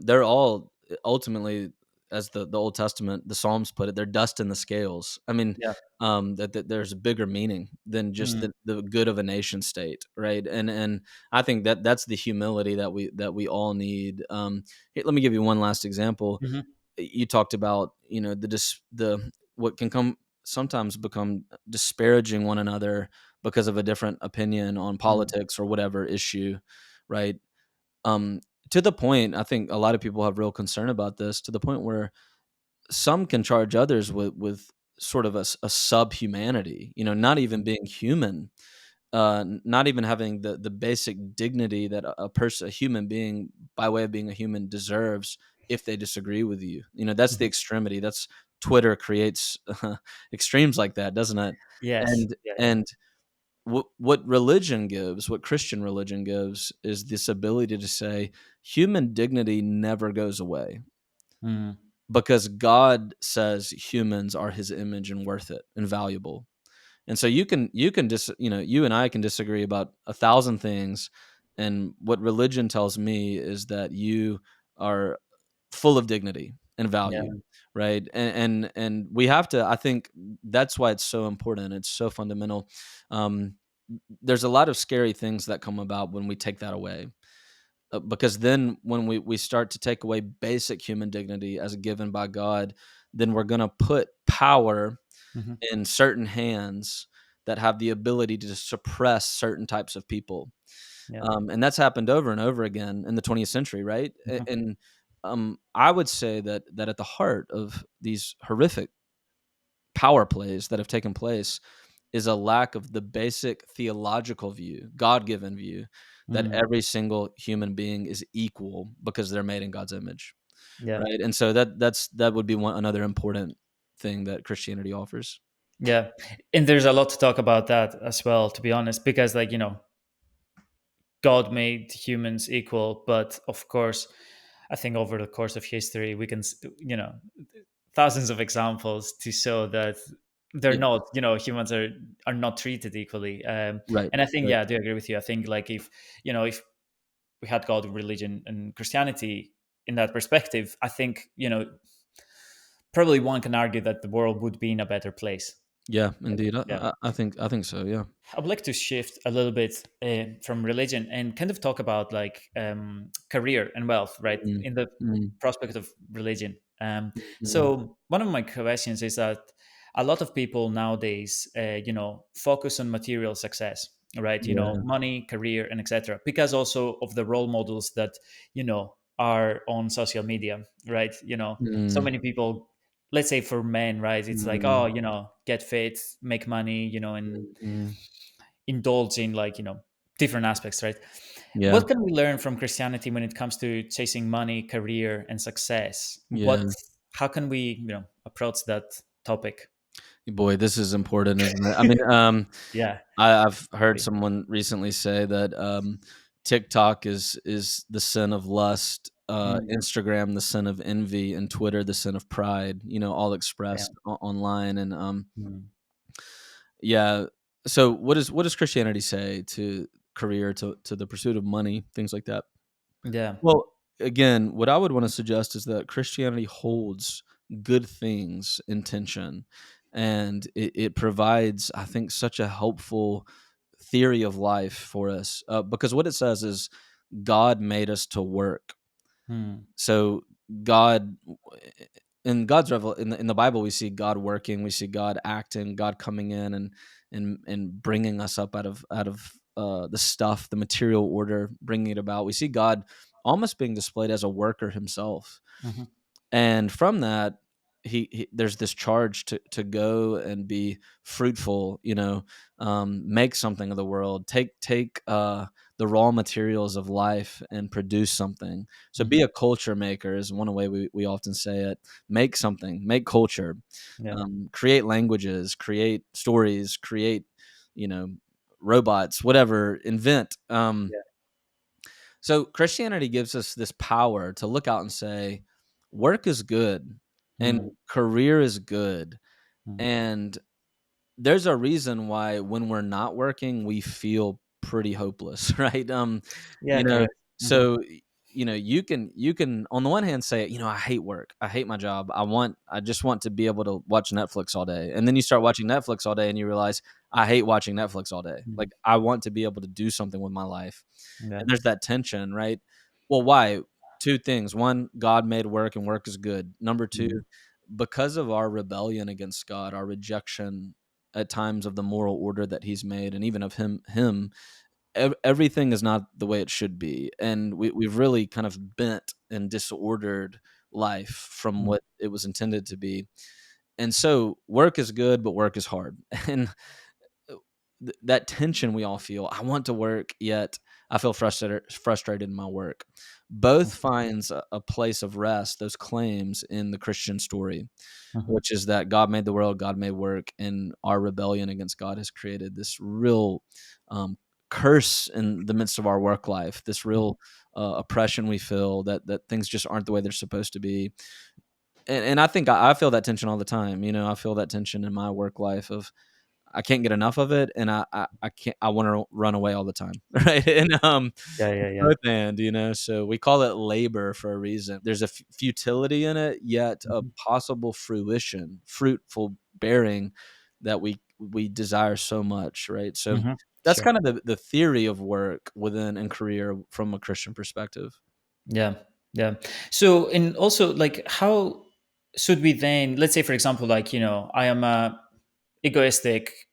They're all ultimately, as the Old Testament, the Psalms put it, they're dust in the scales. I mean, yeah. that there's a bigger meaning than just Mm, the good of a nation state, right? And I think that that's the humility that we all need. Let me give you one last example. hmm You talked about, the what can come sometimes become disparaging one another because of a different opinion on mm, politics or whatever issue, right? um to the point, I think a lot of people have real concern about this, to the point where some can charge others with sort of a subhumanity, not even mm, being human, not even having the basic dignity that a human being, by way of being a human, deserves if they disagree with you. That's the mhm. extremity. That's Twitter creates extremes like that, doesn't it? Yes, And yeah, yeah. and what religion gives, what Christian religion gives, is this ability to say human dignity never goes away, Mm, because God says humans are his image and worth it and valuable. And so you and I can disagree about a thousand things, and what religion tells me is that you are full of dignity and yeah, value, right? And we have to, I think that's why it's so important, it's so fundamental. um there's a lot of scary things that come about when we take that away, because then when we start to take away basic human dignity as given by God, then we're going to put power hmm in certain hands that have the ability to suppress certain types of people. yeah, And that's happened over and over again in the 20th century, right? hmm And I would say that at the heart of these horrific power plays that have taken place is a lack of the basic theological view, God-given view, that mm, every single human being is equal because they're made in God's image, yeah, right? And so that would be another important thing that Christianity offers. yeah. And there's a lot to talk about that as well, to be honest, because, like, God made humans equal, but of course, I think over the course of history, we can, thousands of examples to show that they're Yeah, not, humans are not treated equally. right, And I think, right. yeah, I do agree with you. I think, like, if we had God, religion, and Christianity in that perspective, I think, probably one can argue that the world would be in a better place. Yeah, indeed. Yeah. I think so. Yeah. I would like to shift a little bit from religion and kind of talk about, like, career and wealth, right? Mm, In the mm, prospect of religion. mm, So one of my questions is that a lot of people nowadays, focus on material success, right? yeah. Money, career, and etc. Because also of the role models that are on social media, right? So Mm, many people. Let's say for men, right? It's like, oh, mm, get fit, make money, and mm, mm. indulge in, like, different aspects, right? Yeah, What can we learn from Christianity when it comes to chasing money, career, and success? yeah. How can we, approach that topic? Boy, this is important, isn't it? I mean, Yeah. I've heard someone recently say that TikTok is the sin of lust, Mm, Instagram the sin of envy, and Twitter the sin of pride. All yeah. expressed online. And Mm, yeah. So what does Christianity say to career, to the pursuit of money, things like that? yeah. Well, again, what I would want to suggest is that Christianity holds good things in tension, and it provides, I think, such a helpful theory of life for us, because what it says is God made us to work. Mm, So God, in God's in the Bible, we see God working, we see God acting, God coming in and bringing us up out of the stuff, the material order, bringing it about. We see God almost being displayed as a worker himself, mhm, and from that. he there's this charge to go and be fruitful, make something of the world, take the raw materials of life and produce something. So be Mhm. a culture maker is one way we often say it. Make something, make culture, Yeah. create languages, create stories, create, you know robots, whatever, invent. Yeah. So Christianity gives us this power to look out and say, work is good and Mm. career is good. Mm. And there's a reason why when we're not working, we feel pretty hopeless, right? Yeah, You know, correct. Mhm. so you can on the one hand say, I hate work. I hate my job. I just want to be able to watch Netflix all day. And then you start watching Netflix all day and you realize I hate watching Netflix all day. Mhm. Like I want to be able to do something with my life. Yeah. And there's that tension, right? Well, why? Two things. One, God made work and work is good. Number two, Mhm. because of our rebellion against God, our rejection at times of the moral order that he's made and even of him, everything is not the way it should be. And we've really kind of bent and disordered life from Mm. what it was intended to be. And so work is good, but work is hard. And that tension we all feel. I want to work, yet I feel frustrated in my work. Both finds a place of rest. Those claims in the Christian story, Mhm. which is that God made the world, God made work, and our rebellion against God has created this real curse in the midst of our work life. This Mhm. real oppression we feel that things just aren't the way they're supposed to be. And I think I feel that tension all the time. I feel that tension in my work life of I can't get enough of it, and I can't. I want to run away all the time, right? And Yeah, yeah, yeah. both and so we call it labor for a reason. There's a futility in it, yet a Mhm. possible fruition, fruitful bearing that we desire so much, right? So Mhm. that's Sure. kind of the theory of work within and career from a Christian perspective. Yeah. Yeah. So, and also, like, how should we then, let's say, for example, like, I am a egoistic,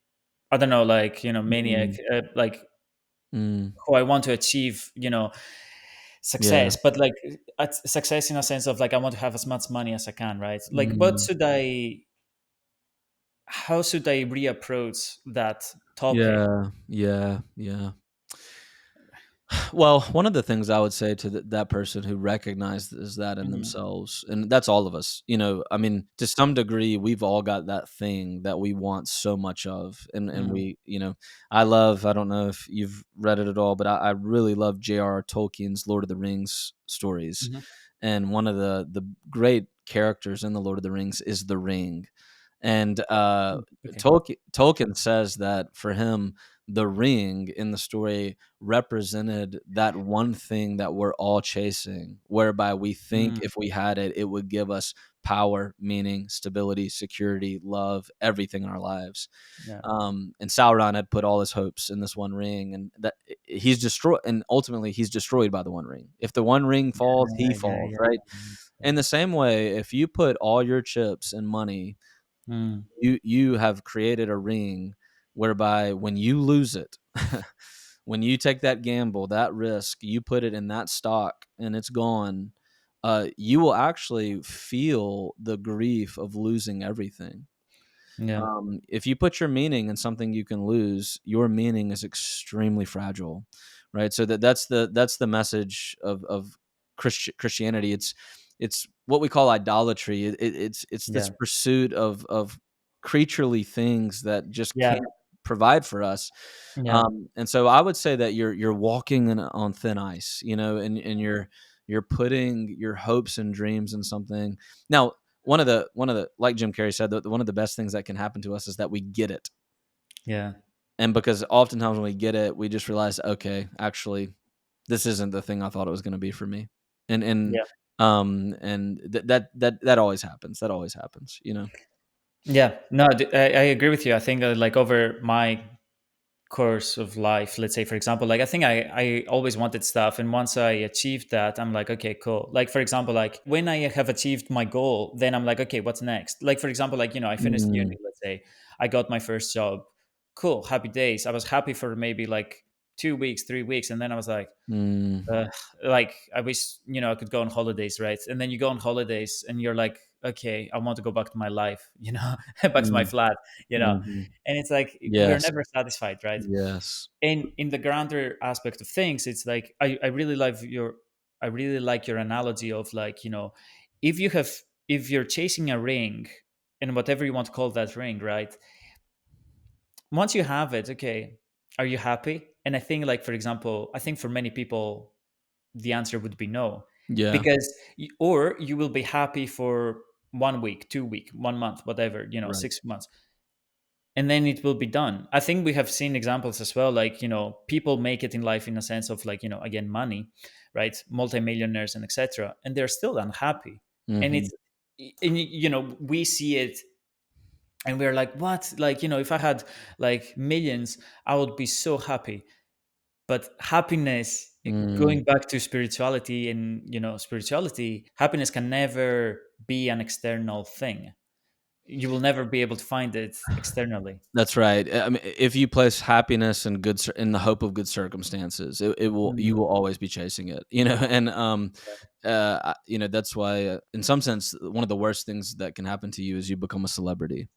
I don't know, like, maniac, Mm, like, mm, who I want to achieve, yeah. success, but like success in a sense of like, I want to have as much money as I can, right? Like, Mm, how should I reapproach that topic? yeah. Yeah. Yeah. Well, one of the things I would say to that person who recognizes that in Mhm. themselves, and that's all of us, I mean, to some degree, we've all got that thing that we want so much of. And Mhm. I don't know if you've read it at all, but I really love J.R.R. Tolkien's Lord of the Rings stories. Mhm. And one of the great characters in the Lord of the Rings is the ring. And Okay. Tolkien says that for him, the ring in the story represented that one thing that we're all chasing, whereby we think Mm. if we had it, it would give us power, meaning, stability, security, love, everything in our lives. Yeah. And Sauron had put all his hopes in this one ring, and that he's destroyed, and ultimately he's destroyed by the one ring. If the one ring falls, he Yeah, yeah, falls, yeah. right? Yeah. In the same way, if you put all your chips in money, Mm. you have created a ring whereby when you lose it, when you take that gamble, that risk, you put it in that stock and it's gone, you will actually feel the grief of losing everything. Yeah. If you put your meaning in something you can lose, your meaning is extremely fragile, right? So that's the message of Christianity. It's what we call idolatry. It's this Yeah. pursuit of creaturely things that just Yeah. can't provide for us. Yeah. And so I would say that you're walking on thin ice, and you're putting your hopes and dreams in something. Now, one of the like Jim Carrey said, that one of the best things that can happen to us is that we get it. Yeah. And because oftentimes when we get it, we just realize, okay, actually, this isn't the thing I thought it was going to be for me. And Yeah. that always happens. That always happens. Yeah. No, I agree with you. I think like over my course of life, let's say for example, like I think I always wanted stuff, and once I achieved that, I'm like, okay, cool. Like for example, like when I have achieved my goal, then I'm like, okay, what's next? Like for example, like I finished Mm, uni, let's say I got my first job. Cool, happy days. I was happy for maybe like 2 weeks, 3 weeks, and then I was like, mm, uh, like I wish I could go on holidays, right? And then you go on holidays and you're like, okay, I want to go back to my life, back to my Mm, flat, mhm. and it's like we're Yes. never satisfied, right? Yes. And in the grander aspect of things, it's like I really like your analogy of, like, if you have if you're chasing a ring, and whatever you want to call that ring, right? Once you have it, okay, are you happy? And I think, like, for example, I think for many people the answer would be no, Yeah. because or you will be happy for 1 week, 2 week, 1 month, whatever, Right. 6 months, and then it will be done. I think we have seen examples as well, like, people make it in life in a sense of, like, again, money, right? Multimillionaires and etc. And they're still unhappy. And Mhm. it's, and we see it, and we're like, what? Like, if I had like millions, I would be so happy. But happiness, Mm. going back to spirituality, and spirituality, happiness can never be an external thing. You will never be able to find it externally. That's right. I mean, if you place happiness in in the hope of good circumstances, it will you Mm, will always be chasing it, and that's why, in some sense, one of the worst things that can happen to you is you become a celebrity.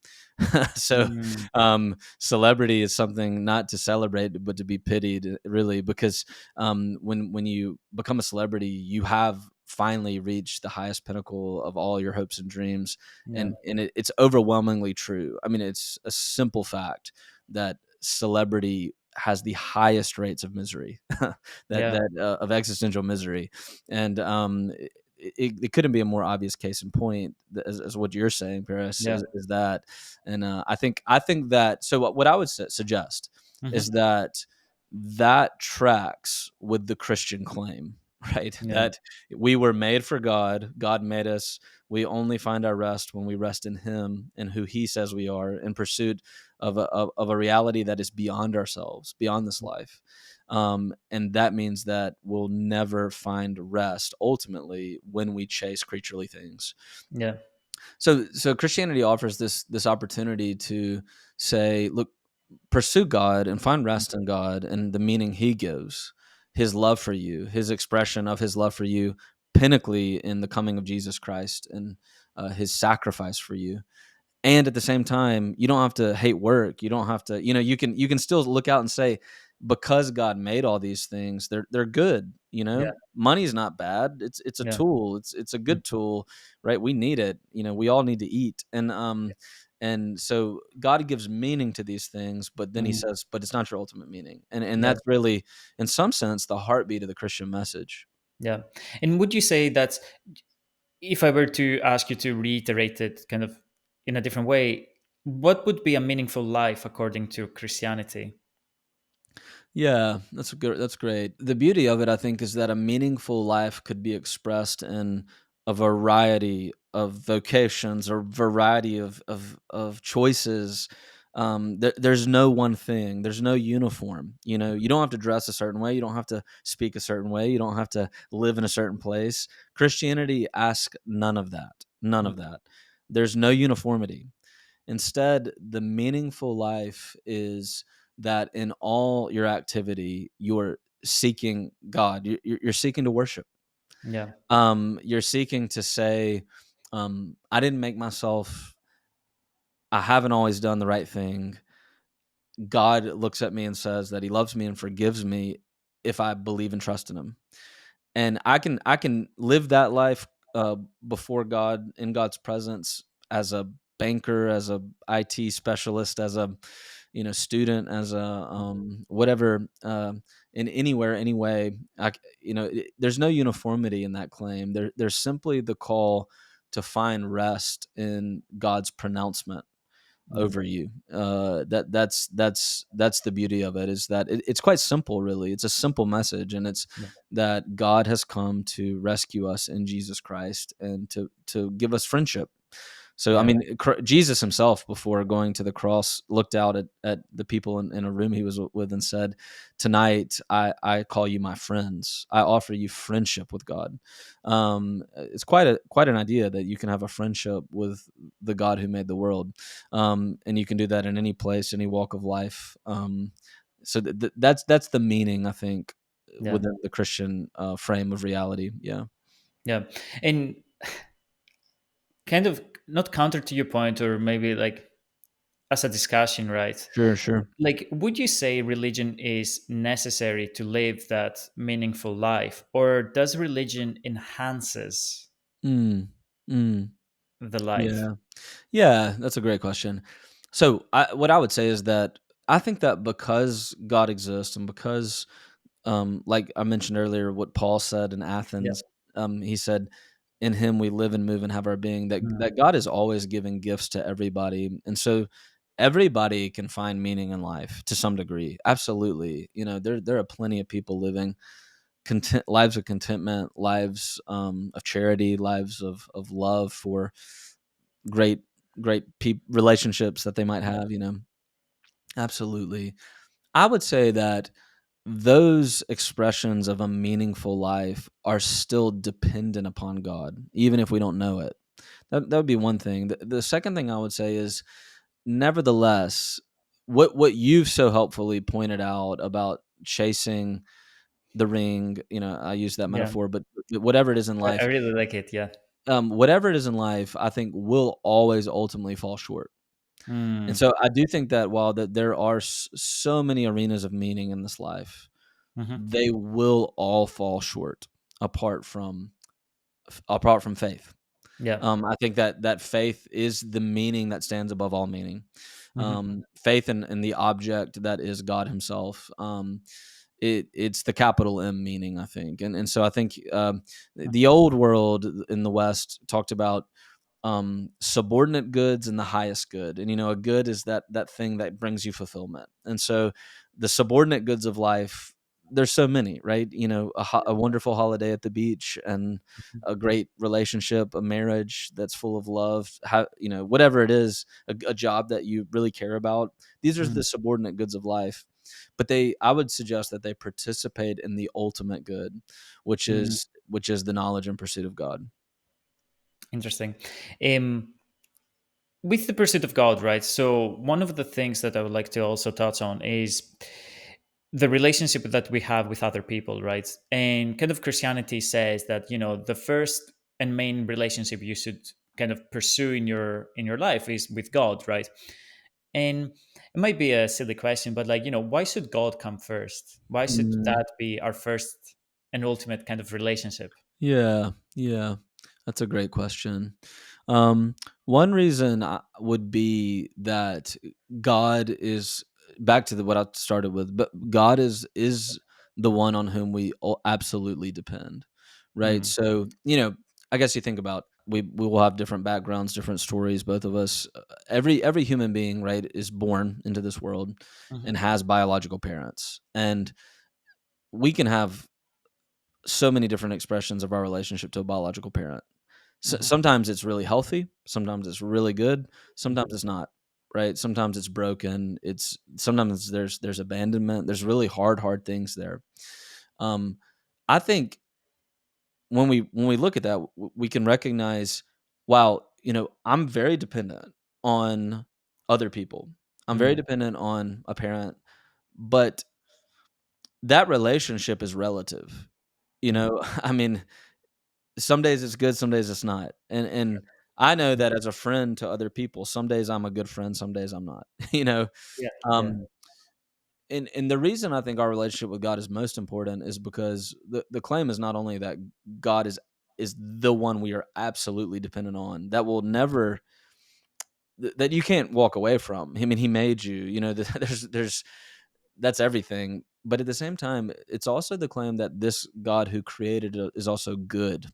So, mm, celebrity is something not to celebrate, but to be pitied, really, because when you become a celebrity, you have finally reached the highest pinnacle of all your hopes and dreams, yeah, and it's overwhelmingly true. I mean, it's a simple fact that celebrity has the highest rates of misery, yeah, of existential misery, and it couldn't be a more obvious case in point, as what you're saying, Paris, yeah. is that, and I think that, so what I would suggest is Hmm. that tracks with the Christian claim, right? Yeah, That we were made for God. God made us. We only find our rest when we rest in Him and who He says we are, in pursuit of a reality that is beyond ourselves, beyond this life. And that means that we'll never find rest ultimately when we chase creaturely things. yeah, So Christianity offers this opportunity to say, look, pursue God and find rest in God and the meaning He gives, His love for you, His expression of His love for you, pinnacly in the coming of Jesus Christ and His sacrifice for you. And at the same time, you don't have to hate work. You don't have to, you can still look out and say, because God made all these things, they're good. yeah, Money's not bad. It's a yeah, tool. It's a mm, good tool, right? We need it. We all need to eat, and so God gives meaning to these things, but then He mm, says, but it's not your ultimate meaning, and yeah, that's really, in some sense, the heartbeat of the Christian message. yeah. And would you say that, if I were to ask you to reiterate it kind of in a different way, what would be a meaningful life according to Christianity? Yeah, that's good. That's great. The beauty of it, I think, is that a meaningful life could be expressed in a variety of vocations or variety of choices. There's no one thing. There's no uniform. You don't have to dress a certain way. You don't have to speak a certain way. You don't have to live in a certain place. Christianity asks none of that. None Mm, of that. There's no uniformity. Instead, the meaningful life is that in all your activity, you're seeking God. You're seeking to worship. yeah, You're seeking to say, I didn't make myself, I haven't always done the right thing. God looks at me and says that He loves me and forgives me if I believe and trust in Him. And I can live that life before God, in God's presence, as a banker, as a IT specialist, as a student, as a whatever, in anywhere, anyway. There's no uniformity in that claim. There's simply the call to find rest in God's pronouncement yeah, over you. That's the beauty of it, is that it's quite simple, really. It's a simple message, and it's yeah, that God has come to rescue us in Jesus Christ and to give us friendship. So, I yeah, mean, Jesus Himself, before going to the cross, looked out at the people in a room He was with and said, "Tonight, I call you my friends. I offer you friendship with God." It's quite an idea that you can have a friendship with the God who made the world, and you can do that in any place, any walk of life. So that's the meaning, I think, yeah, within the Christian frame of reality. Yeah. yeah. And kind of not counter to your point, or maybe like as a discussion, right? Sure, sure. Like, would you say religion is necessary to live that meaningful life, or does religion enhances Mm, mm, the life? yeah. Yeah, that's a great question. So, what I would say is that I think that because God exists and because, like I mentioned earlier, what Paul said in Yeah. Athens, he said, "In Him we live and move and have our being." Mm. That God is always giving gifts to everybody, and so everybody can find meaning in life to some degree. Absolutely, there are plenty of people living lives of contentment, lives of charity, lives of love for great relationships that they might Yeah. have. Absolutely. I would say that those expressions of a meaningful life are still dependent upon God, even if we don't know it. That would be one thing. The second thing I would say is, nevertheless, what you've so helpfully pointed out about chasing the ring, I use that Yeah. metaphor, but whatever it is in I life, really like it. Yeah. whatever it is in life, I think will always ultimately fall short. And Mm. so I do think that while that there are so many arenas of meaning in this life, Hmm. they will all fall short apart from faith. Yeah. I think that faith is the meaning that stands above all meaning. Hmm. Faith in the object that is God Himself. It's the capital M meaning, I think, and so I think the old world in the West talked about subordinate goods and the highest good. And a good is that thing that brings you fulfillment. And so the subordinate goods of life, there's so many, right? A wonderful holiday at the beach, and a great relationship, a marriage that's full of love, whatever it is, a job that you really care about. These are Mm. the subordinate goods of life. But I would suggest that they participate in the ultimate good, which Mm. is the knowledge and pursuit of God. Interesting. Um, with the pursuit of God, right? So one of the things that I would like to also touch on is the relationship that we have with other people, right? And kind of Christianity says that, the first and main relationship you should kind of pursue in your life is with God, right? And it might be a silly question, but like, why should God come first? Why should Mm. that be our first and ultimate kind of relationship? Yeah, yeah, that's a great question. Um, One reason would be that God is back to what I started with, but God is the one on whom we absolutely depend, right? Mm. So I guess you think about we will have different backgrounds, different stories. Both of us, every human being, right, is born into this world Hmm. and has biological parents, and we can have so many different expressions of our relationship to a biological parent. Hmm. Sometimes it's really healthy, sometimes it's really good, Hmm. sometimes it's not, right? Sometimes it's broken. It's sometimes there's abandonment. There's really hard things there. Um, I think when we look at that, we can recognize, wow, I'm very dependent on other people. I'm very Mm. dependent on a parent, but that relationship is relative. Hmm. I mean, some days it's good, some days it's not. And I know that as a friend to other people, some days I'm a good friend, some days I'm not. you know. Yeah. Yeah. Um and the reason I think our relationship with God is most important is because the claim is not only that God is the one we are absolutely dependent on, that will never that you can't walk away from. I mean, he made you, there's that's everything. But at the same time, it's also the claim that this God who created it is also good.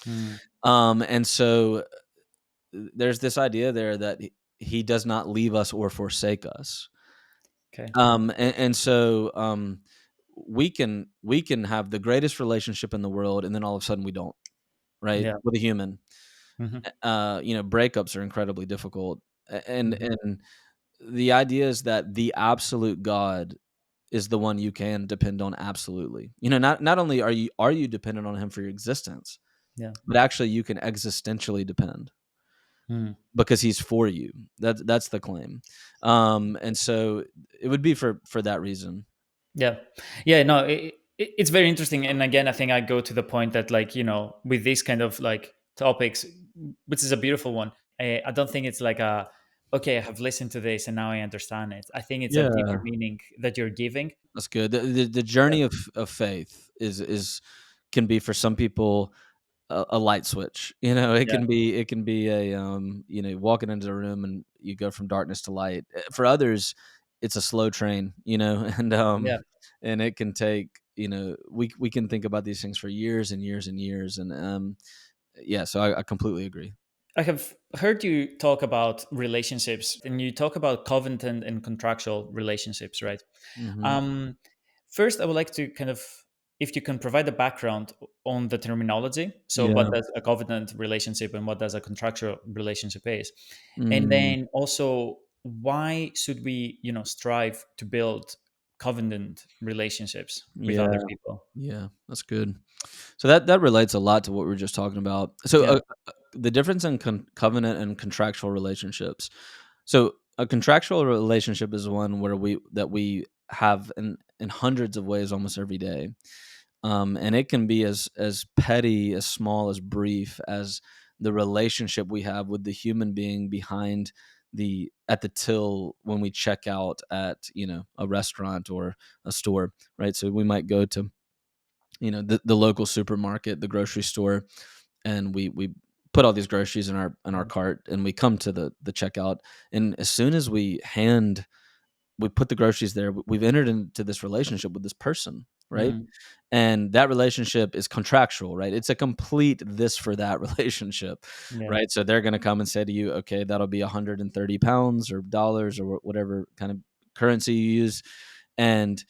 Mm. And so there's this idea there that he does not leave us or forsake us. Okay. And so we can have the greatest relationship in the world, and then all of a sudden we don't, right? Yeah. With a human, Hmm. breakups are incredibly difficult, and Hmm. and the idea is that the absolute God is the one you can depend on absolutely. Not only are you dependent on him for your existence, Yeah. but actually you can existentially depend Mm. because he's for you. That's the claim. And so it would be for that reason. Yeah. Yeah. No, it's very interesting. And again, I think I go to the point that, like, with this kind of like topics, which is a beautiful one. I don't think it's like a, okay, I have listened to this and now I understand it. I think it's a deeper Yeah. meaning that you're giving. That's good. The Yeah, journey of faith is can be for some people a light switch. You know, yeah, it can be a you know, walking into a room and you go from darkness to light. For others, it's a slow train. You know, yeah. and it can take, you know, we can think about these things for years and years and years, and yeah. So I completely agree. I have heard you talk about relationships, and you talk about covenant and contractual relationships, right? Hmm. Um, First, I would like to kind of, if you can provide a background on the terminology. So, what Yeah. does a covenant relationship and what does a contractual relationship is? And Mm, then also, why should we, strive to build covenant relationships with yeah. other people? Yeah. That's good. So that relates a lot to what we were just talking about. So Yeah. the difference in covenant and contractual relationships. So a contractual relationship is one where we have in hundreds of ways almost every day, and it can be as petty, as small, as brief as the relationship we have with the human being behind the at the till when we check out at, you know, a restaurant or a store, right? So we might go to, you know, the local supermarket, the grocery store, and we put all these groceries in our cart, and we come to the checkout, and as soon as we put the groceries there, we've entered into this relationship with this person, right? Mm, And that relationship is contractual, right? It's a complete this for that relationship, yeah. right? So they're going to come and say to you, okay, that'll be 130 pounds or dollars or whatever kind of currency you use, and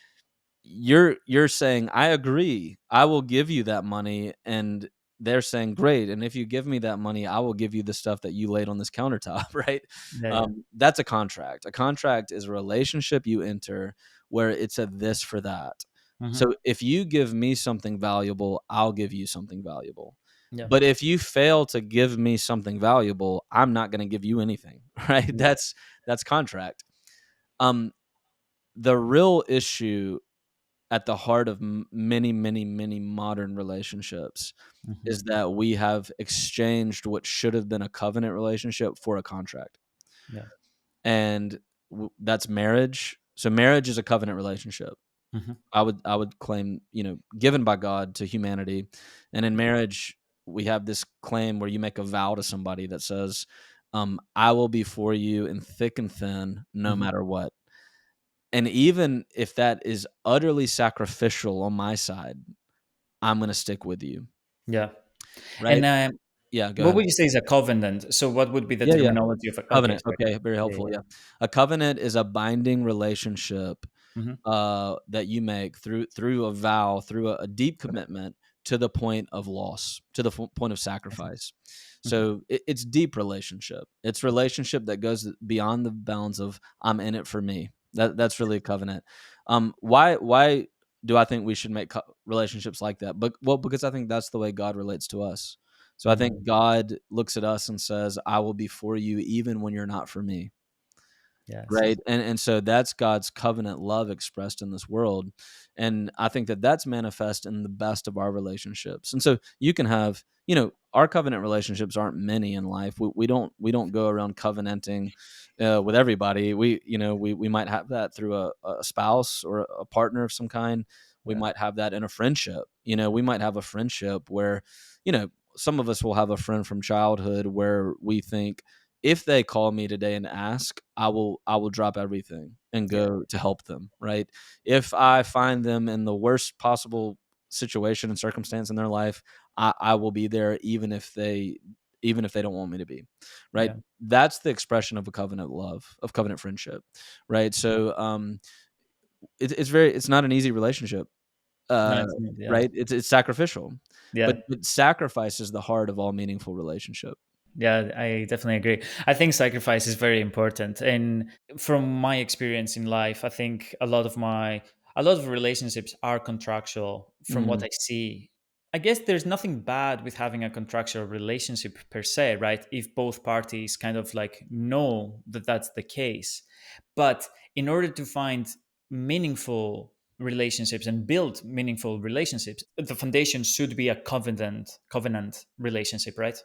you're saying, I agree, I will give you that money, and they're saying, great, and if you give me that money, I will give you the stuff that you laid on this countertop. Right? Yeah. Yeah. That's a contract. A contract is a relationship you enter where it's a this for that. Hmm. So if you give me something valuable, I'll give you something valuable. Yeah. But if you fail to give me something valuable, I'm not going to give you anything. Right? Yeah. That's contract. um the real issue at the heart of many, many, many modern relationships Hmm. is that we have exchanged what should have been a covenant relationship for a contract. Yeah. And that's marriage. So marriage is a covenant relationship. Hmm. I would claim, you know, given by God to humanity. And in marriage, we have this claim where you make a vow to somebody that says, I will be for you in thick and thin, no Hmm. matter what. And even if that is utterly sacrificial on my side, I'm gonna stick with you, Yeah. And right? Yeah, go what ahead. would you say is a covenant? So, what would be the Yeah, yeah. terminology of a, okay, Covenant, sorry. okay, very Yeah. helpful, yeah. A covenant is a binding relationship, Yeah. Hmm. that you make through a vow, through a deep commitment to the point of loss, to the point of sacrifice. Hmm. So it's deep relationship. It's relationship that goes beyond the bounds of I'm in it for me. That's really a covenant. Why do I think we should make relationships like that? But well, because I think that's the way God relates to us. So I think Hmm. God looks at us and says, "I will be for you even when you're not for me." Yes. Right, and so that's God's covenant love expressed in this world, and I think that that's manifest in the best of our relationships. And so you can have, you know, our covenant relationships aren't many in life. We don't go around covenanting with everybody. We, you know, we might have that through a spouse or a partner of some kind. We Yeah. might have that in a friendship. You know, we might have a friendship where, you know, some of us will have a friend from childhood where we think, if they call me today and ask, I will drop everything and Yeah. go to help them, right? If I find them in the worst possible situation and circumstance in their life, I will be there even if they don't want me to be, right? Yeah. That's the expression of a covenant love, of covenant friendship, right? So it's very, it's not an easy relationship, No, uh, it's not. Yeah. right? It's sacrificial, Yeah. but sacrifice is the heart of all meaningful relationship. Yeah, I definitely agree. I think sacrifice is very important. And from my experience in life, I think a lot of relationships are contractual from what Mm, I see. I guess there's nothing bad with having a contractual relationship per se, right? If both parties kind of like know that that's the case. But in order to find meaningful relationships and build meaningful relationships, the foundation should be a covenant relationship, right?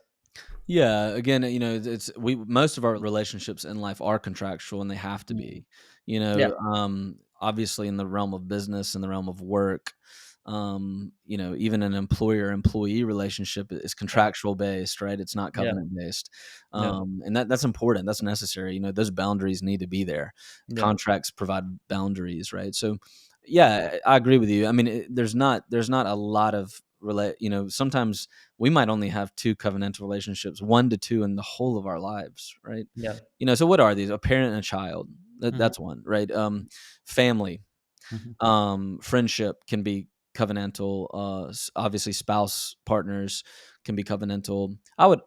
Yeah, again, it's we most of our relationships in life are contractual and they have to Mm. be. Yeah, Obviously in the realm of business, in the realm of work, even an employer-employee relationship is yeah, contractual based, right? It's not yeah, covenant based. yeah, And that's important. That's necessary. Those boundaries need to be there. yeah, Contracts provide boundaries, right? So yeah, I agree with you. I mean, there's not a lot of sometimes we might only have 2 covenantal relationships, 1 to 2 in the whole of our lives, right? yeah. So what are these? A parent and a child. Hmm. That's one, right? Family, Hmm. friendship can be covenantal. Obviously, spouse partners can be covenantal.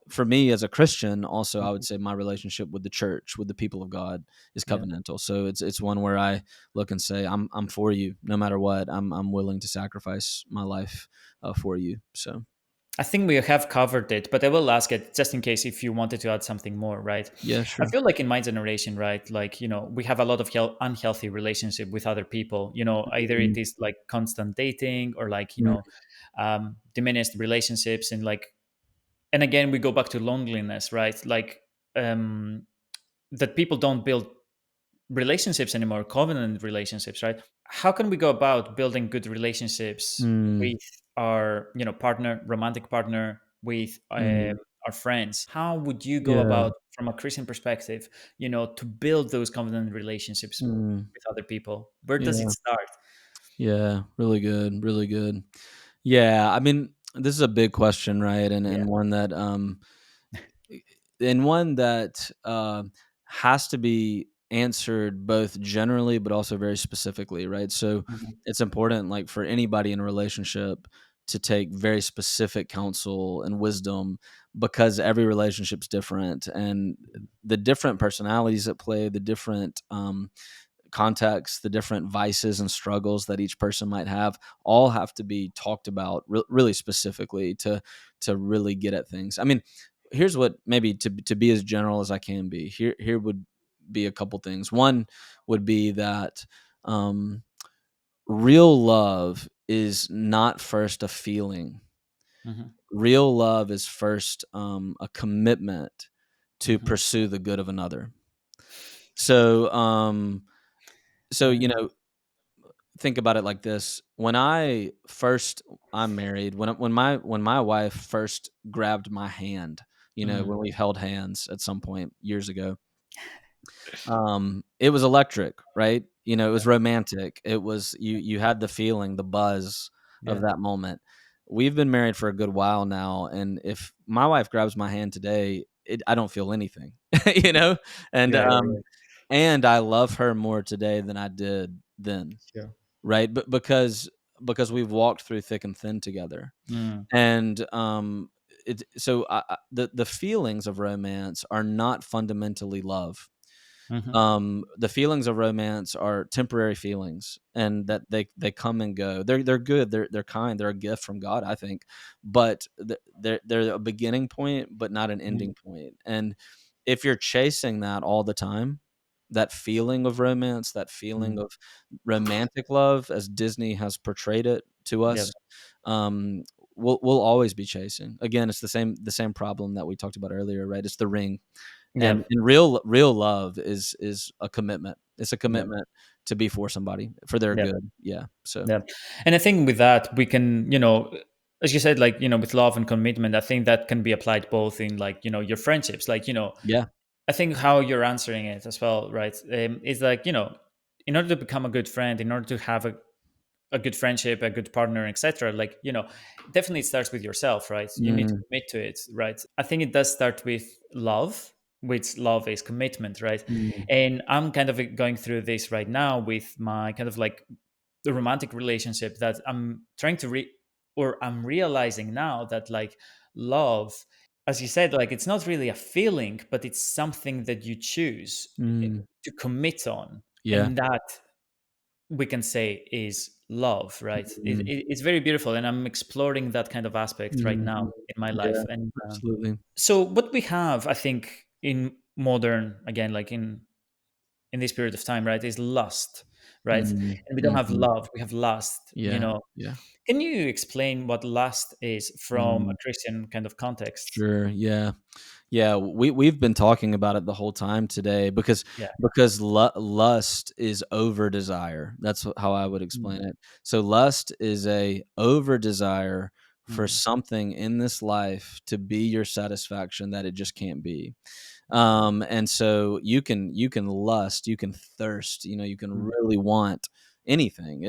For me as a Christian, also, I would Hmm. say my relationship with the church, with the people of God, is Yeah. covenantal. So it's one where I look and say, I'm for you, no matter what. I'm willing to sacrifice my life for you. So I think we have covered it, but I will ask it just in case if you wanted to add something more, right? yeah, I sure. feel like in my generation, right, like, we have a lot of unhealthy relationship with other people, either it Mm, is like constant dating or like, mm, diminished relationships and again, we go back to loneliness, right? Like, that people don't build relationships anymore, covenant relationships, right? How can we go about building good relationships mm, with our partner, romantic partner, with mm, our friends? How would you go yeah. about, from a Christian perspective, to build those covenant relationships Mm, with other people? Where does it yeah. start? Yeah. Really good. Really good. Yeah. I mean, this is a big question, right? And Yeah. one that has to be answered both generally but also very specifically, right? So Mhm. it's important, like for anybody in a relationship, to take very specific counsel and wisdom, because every relationship's different, and the different personalities at play, the different contexts, the different vices and struggles that each person might have, all have to be talked about really specifically to really get at things. I mean, here's what, maybe to be as general as I can be. Here would be a couple things. One would be that um, real love is not first a feeling. Mhm. Real love is first a commitment to Mhm. pursue the good of another. So, so Yeah. you know, think about it like this: I'm married. When my wife first grabbed my hand, when Mm. we held hands at some point years ago, it was electric, right? It was romantic. It was, you had the feeling, the buzz of Yeah. that moment. We've been married for a good while now, and if my wife grabs my hand today, I don't feel anything, you know, and Yeah. Yeah. Yeah. I love her more today than I did then, Sure. right? But because we've walked through thick and thin together, Mm. and the feelings of romance are not fundamentally love. Mhm. The feelings of romance are temporary feelings, and that they come and go. They're good. They're kind. They're a gift from God, I think. But they're a beginning point, but not an Mm. ending point. And if you're chasing that all the time, that feeling of romance, that feeling Mm. of romantic love, as Disney has portrayed it to Yeah. us, um, we'll always be chasing. Again, it's the same problem that we talked about earlier, right? It's the ring. Yeah. And real love is a commitment. It's a Yeah. commitment to be for somebody, for their Yeah. good. Yeah. So Yeah. And I think with that, we can, as you said, like, with love and commitment, I think that can be applied both in, like, your friendships. Like, yeah. I think how you're answering it as well, right? Is like, in order to become a good friend, in order to have a good friendship, a good partner, etc., like, definitely it starts with yourself, right? You need to Mm, commit to it, right? I think it does start with love, which love is commitment, right? mm, And I'm kind of going through this right now with my kind of like the romantic relationship that I'm trying to or I'm realizing now that, like, love, as you said, like, it's not really a feeling, but it's something that you choose mm. to commit on, Yeah. and that we can say is love, right? Mm, It's very beautiful, and I'm exploring that kind of aspect right mm. now in my Yeah, life. And absolutely. so what we have, I think, in modern, again, like in this period of time, right, is lust, right? Mm, And we don't have mhm. love, we have lust, you Yeah, know. yeah. Can you explain what lust is from a Mm, Christian kind of context? sure, yeah. Yeah, we've been talking about it the whole time today Yeah. because lust is over desire. That's how I would Mm, explain it. So lust is a over desire for mm, something in this life to be your satisfaction that it just can't be. mm, And so you can lust, you can thirst, you can mm, really want anything.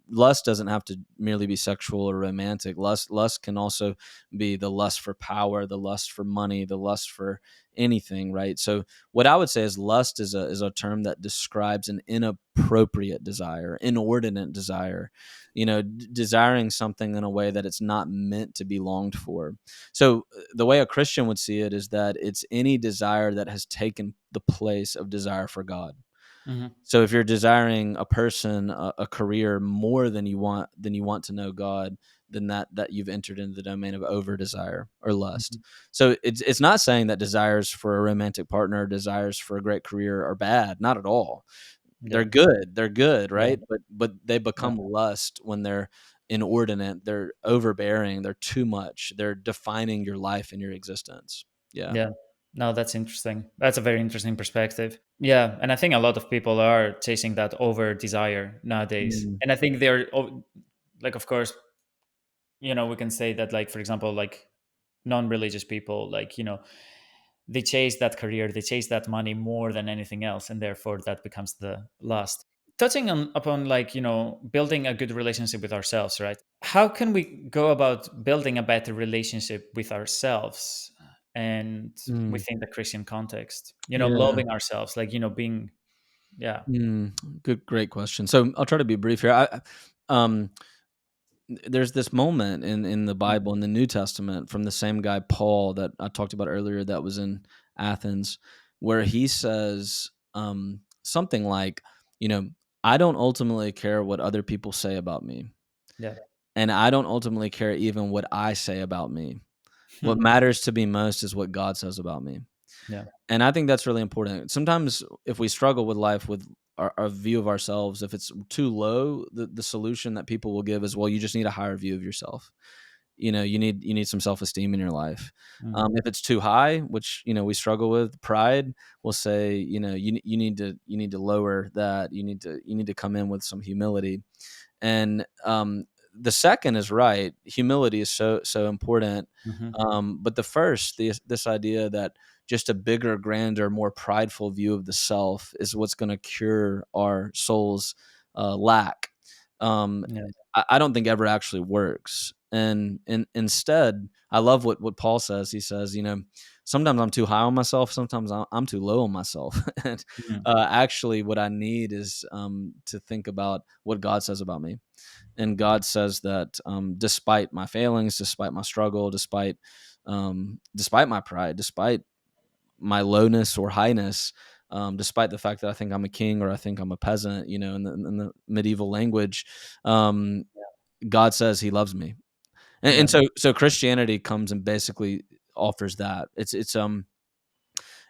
Lust doesn't have to merely be sexual or romantic. Lust can also be the lust for power, the lust for money, the lust for anything, right? So what I would say is lust is a term that describes an inappropriate desire, inordinate desire, desiring something in a way that it's not meant to be longed for. So the way a Christian would see it is that it's any desire that has taken the place of desire for God. mhm, So if you're desiring a person, a career more than you want to know God, then that you've entered into the domain of over desire or lust. mhm. So it's not saying that desires for a romantic partner, desires for a great career are bad, not at all. Yeah, They're good, yeah, right? But they yeah, become lust when they're inordinate, they're overbearing, they're too much, they're defining your life and your existence. Yeah. yeah. No, that's interesting. That's a very interesting perspective. Yeah, and I think a lot of people are chasing that over desire nowadays. Mm, And I think they're like, of course, we can say that, like, for example, like non-religious people, like, they chase that career, they chase that money more than anything else, and therefore that becomes the lust. Touching on upon, like, building a good relationship with ourselves, right? How can we go about building a better relationship with ourselves and mm, within the Christian context? yeah. Loving ourselves, like, being, yeah, Great question. So I'll try to be brief here. Um, there's this moment in the mm, Bible in the New Testament from the same guy Paul that I talked about earlier that was in Athens, where he says something like, you know, I don't ultimately care what other people say about me, yeah, and I don't ultimately care even what I say about me. What hmm, matters to me most is what God says about me. yeah, And I think that's really important. Sometimes if we struggle with life with our view of ourselves, if it's too low, the solution that people will give is, well, you just need a higher view of yourself. You need some self-esteem in your life. hmm, If it's too high, which we struggle with, pride will say, you need to lower that. You need to come in with some humility. And the second is right. Humility is so important. hmm, But the first, this idea that just a bigger, grander, more prideful view of the self is what's going to cure our soul's lack. Um, yeah, I don't think ever actually works. And instead, I love what Paul says. He says, sometimes I'm too high on myself, sometimes I'm too low on myself. And hmm, actually, what I need is to think about what God says about me. And God says that despite my failings, despite my struggle, despite my pride, despite my lowness or highness, despite the fact that I think I'm a king or I think I'm a peasant, in the medieval language, um, God says He loves me, and yeah, so Christianity comes and basically offers that.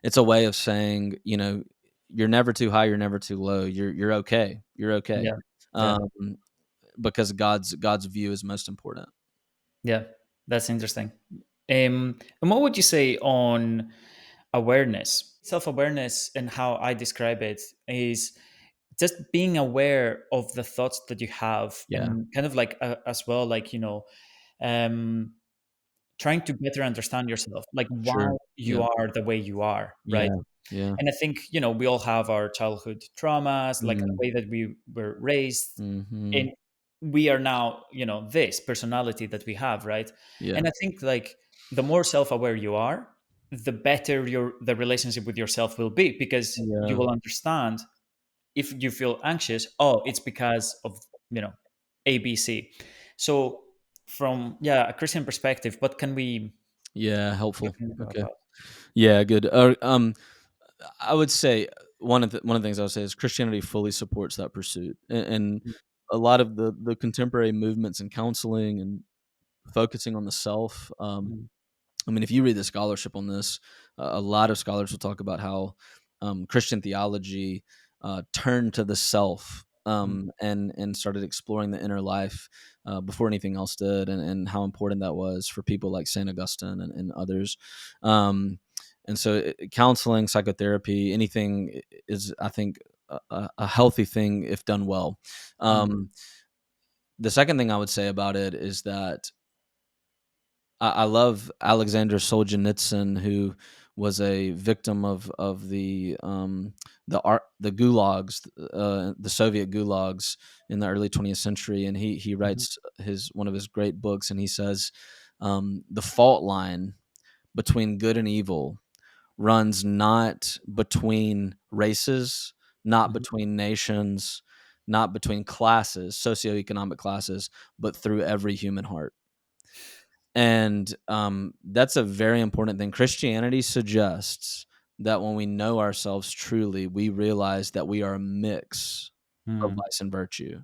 It's a way of saying, you're never too high, you're never too low. You're okay. You're okay. yeah, yeah, Um, because God's view is most important. yeah. That's interesting. And what would you say on awareness? Self awareness, and how I describe it, is just being aware of the thoughts that you have, Yeah, and kind of like, as well, like, um, trying to better understand yourself, like why sure. you Yeah, are the way you are, right? yeah, yeah. And I think, we all have our childhood traumas, like the Mm, way that we were raised, mhm. and we are now, this personality that we have, right? Yeah, And I think, like, the more self-aware you are, the better the relationship with yourself will be, because you yeah, will understand, if you feel anxious, oh, it's because of, ABC. So from, yeah, a Christian perspective, yeah, what helpful. can we go Okay. about? Yeah, good. I would say one of the things I would say is Christianity fully supports that pursuit, and a lot of the contemporary movements in counseling and focusing on the self. Mm, I mean, if you read the scholarship on this, a lot of scholars will talk about how Christian theology turned to the self and started exploring the inner life before anything else did, and how important that was for people like Saint Augustine and others. And so, counseling, psychotherapy, anything is, I think, a healthy thing if done well. Mm. The second thing I would say about it is that I love Alexander Solzhenitsyn, who was a victim of the gulags, the Soviet gulags in the early 20th century, and he Mhm. writes his one of his great books, and he says the fault line between good and evil runs not between races, not Mhm. between nations, not between classes, socioeconomic classes, but through every human heart. And that's a very important thing. Christianity suggests that when we know ourselves truly, we realize that we are a mix of Mm. vice and virtue.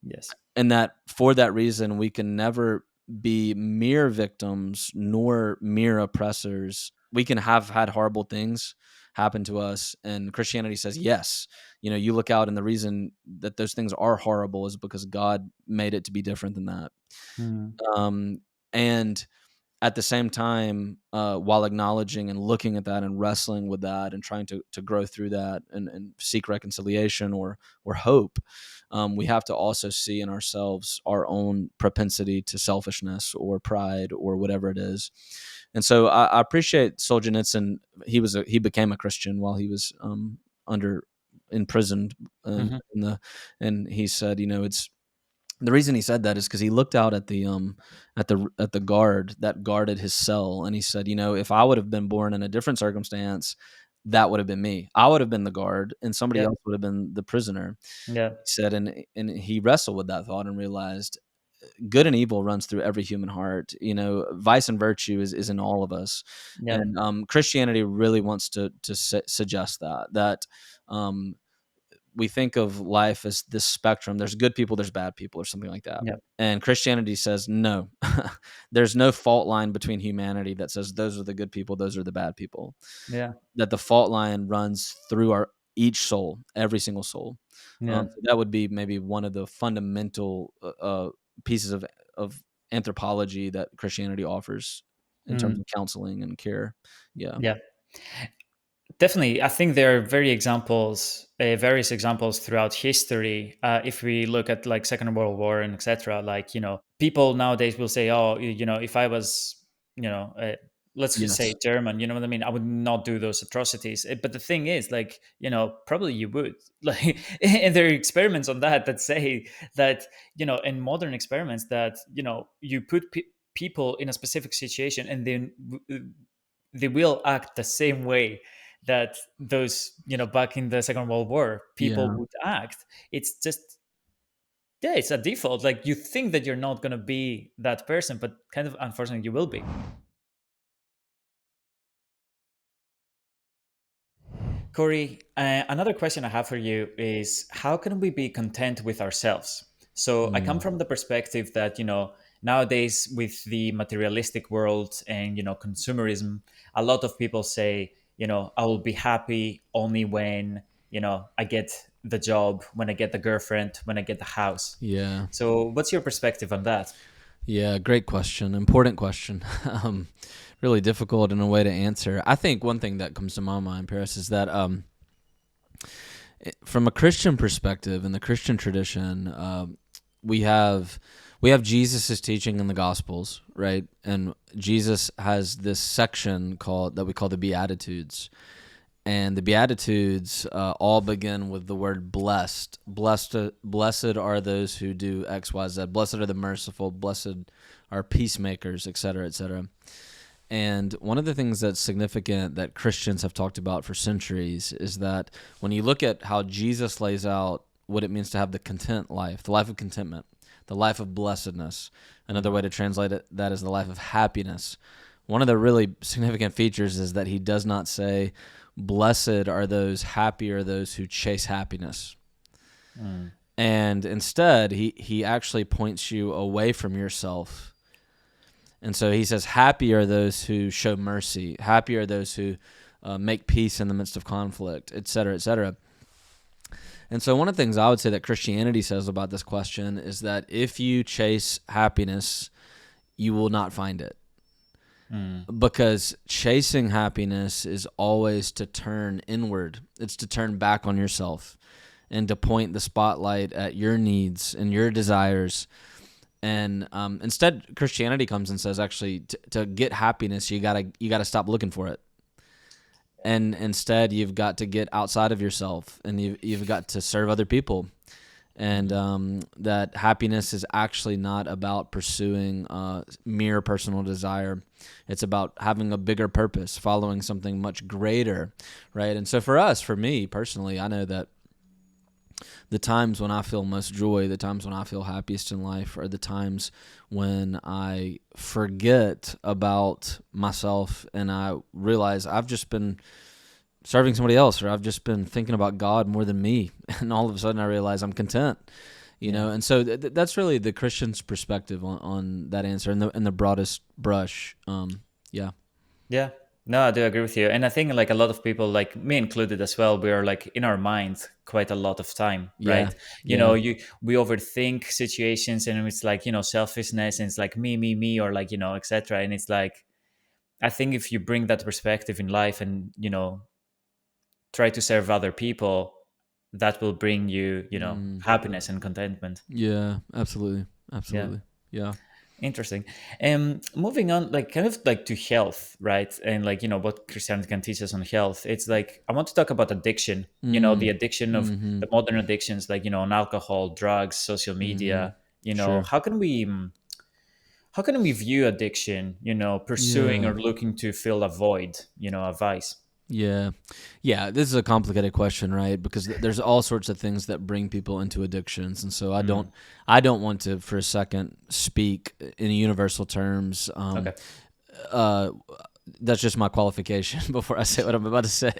Yes. And that for that reason, we can never be mere victims nor mere oppressors. We can have had horrible things happen to us. And Christianity says, yes, you look out, and the reason that those things are horrible is because God made it to be different than that. Mm. And at the same time, while acknowledging and looking at that and wrestling with that and trying to grow through that and seek reconciliation or hope, we have to also see in ourselves our own propensity to selfishness or pride or whatever it is. And so I appreciate Solzhenitsyn. He became a Christian while he was under imprisoned, Mhm. in the and he said, it's the reason he said that is because he looked out at the guard that guarded his cell, and he said, if I would have been born in a different circumstance, that would have been me. I would have been the guard, and somebody Yeah. else would have been the prisoner. Yeah. He said, and he wrestled with that thought and realized good and evil runs through every human heart. Vice and virtue is in all of us, Yeah. and Christianity really wants to suggest that. Um, we think of life as this spectrum. There's good people, there's bad people, or something like that. Yeah. And Christianity says no. There's no fault line between humanity that says those are the good people, those are the bad people. Yeah. That the fault line runs through our each soul, every single soul. Yeah. So that would be maybe one of the fundamental pieces of anthropology that Christianity offers in terms Mm. of counseling and care. Yeah. Yeah. Definitely, I think there are various examples throughout history. If we look at like Second World War and etc., like people nowadays will say, "Oh, if I was, you know, uh, let's just say Yes. German, you know what I mean? I would not do those atrocities." But the thing is, like, probably you would. Like, and there are experiments on that say that in modern experiments that you put people in a specific situation, and then they will act the same way that those back in the Second World War people Yeah. would act. It's just, yeah, it's a default. Like, you think that you're not going to be that person, but kind of unfortunately you will be. Cory, another question I have for you is, how can we be content with ourselves? So I come Mm. from the perspective that, nowadays with the materialistic world and, consumerism, a lot of people say, I will be happy only when, I get the job, when I get the girlfriend, when I get the house. Yeah. So what's your perspective on that? Yeah, great question. Important question. Really difficult in a way to answer. I think one thing that comes to my mind, Paris, is that from a Christian perspective, in the Christian tradition, we have Jesus' teaching in the Gospels, right? And Jesus has this section that we call the Beatitudes. And the Beatitudes all begin with the word blessed. Blessed are those who do X, Y, Z. Blessed are the merciful. Blessed are peacemakers, et cetera, et cetera. And one of the things that's significant that Christians have talked about for centuries is that when you look at how Jesus lays out what it means to have the content life, the life of contentment, the life of blessedness, another way to translate that is the life of happiness. One of the really significant features is that he does not say, blessed are those, happy are those who chase happiness. Mm. And instead, he actually points you away from yourself. And so he says, happy are those who show mercy. Happy are those who make peace in the midst of conflict, et cetera, et cetera. And so one of the things I would say that Christianity says about this question is that if you chase happiness, you will not find it. Because chasing happiness is always to turn inward. It's to turn back on yourself and to point the spotlight at your needs and your desires. And instead, Christianity comes and says, actually, to get happiness, you gotta stop looking for it. And instead, you've got to get outside of yourself, and you've got to serve other people. And that happiness is actually not about pursuing mere personal desire. It's about having a bigger purpose, following something much greater, right? And so for me personally, I know that the times when I feel most joy, the times when I feel happiest in life are the times when I forget about myself and I realize I've just been serving somebody else, or I've just been thinking about God more than me. And all of a sudden I realize I'm content, you know? And so that's really the Christian's perspective on that answer in the broadest brush. Yeah. Yeah. No, I do agree with you. And I think like a lot of people, like me included as well, we are like in our mind quite a lot of time, Yeah. right? You know, we overthink situations, and it's like, selfishness, and it's like me, or like, etc. And it's like, I think if you bring that perspective in life and, try to serve other people, that will bring you, happiness and contentment. Yeah, absolutely. Yeah. Absolutely. Yeah. Interesting. Moving on, like kind of like to health, right? And like, what Christianity can teach us on health. It's like, I want to talk about addiction, the addiction of the modern addictions, like, on alcohol, drugs, social media, Sure. how can we view addiction, pursuing Yeah. or looking to fill a void, a vice? Yeah. Yeah. This is a complicated question, right? Because there's all sorts of things that bring people into addictions. And so I don't want to for a second speak in universal terms. Okay. That's just my qualification before I say what I'm about to say.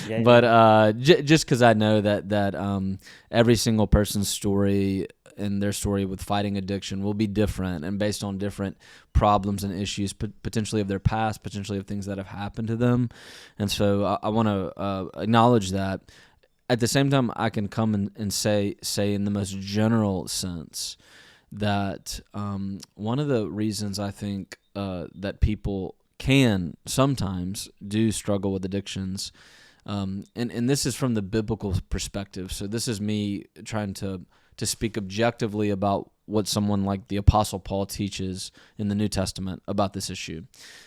Yeah, But just because I know that every single person's story and their story with fighting addiction will be different and based on different problems and issues, potentially of their past, potentially of things that have happened to them. And so I want to acknowledge that. At the same time, I can come and say in the most general sense that one of the reasons I think that people can sometimes do struggle with addictions, and this is from the biblical perspective. So this is me trying to speak objectively about what someone like the Apostle Paul teaches in the New Testament about this issue.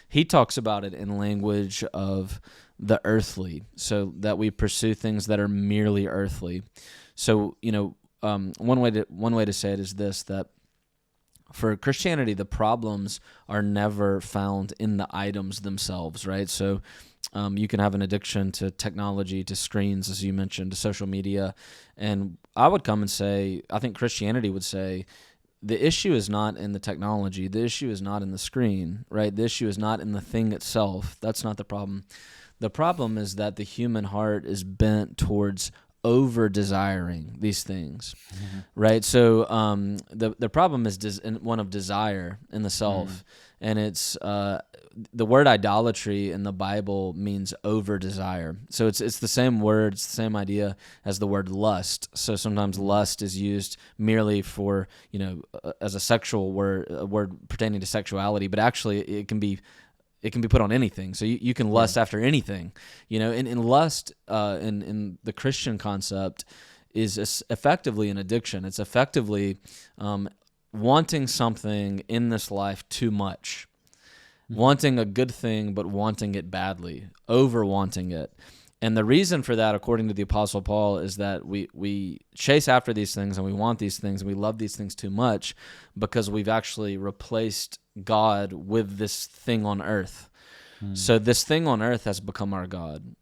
He talks about it in language of the earthly, so that we pursue things that are merely earthly. So, one way to say it is this, that for Christianity, the problems are never found in the items themselves, right? So you can have an addiction to technology, to screens, as you mentioned, to social media. And I would come and say, I think Christianity would say, the issue is not in the technology. The issue is not in the screen, right? The issue is not in the thing itself. That's not the problem. The problem is that the human heart is bent towards over-desiring these things, right? So the problem is one of desire in the self, and it's the word idolatry in the Bible means over-desire. So it's the same word, it's the same idea as the word lust. So sometimes lust is used merely for, as a sexual word, a word pertaining to sexuality, but actually it can be put on anything. So you can lust after anything, and lust in the Christian concept is effectively an addiction. It's effectively wanting something in this life too much, wanting a good thing, but wanting it badly, over wanting it. And the reason for that, according to the Apostle Paul, is that we chase after these things and we want these things and we love these things too much because we've actually replaced God with this thing on earth. So this thing on earth has become our God.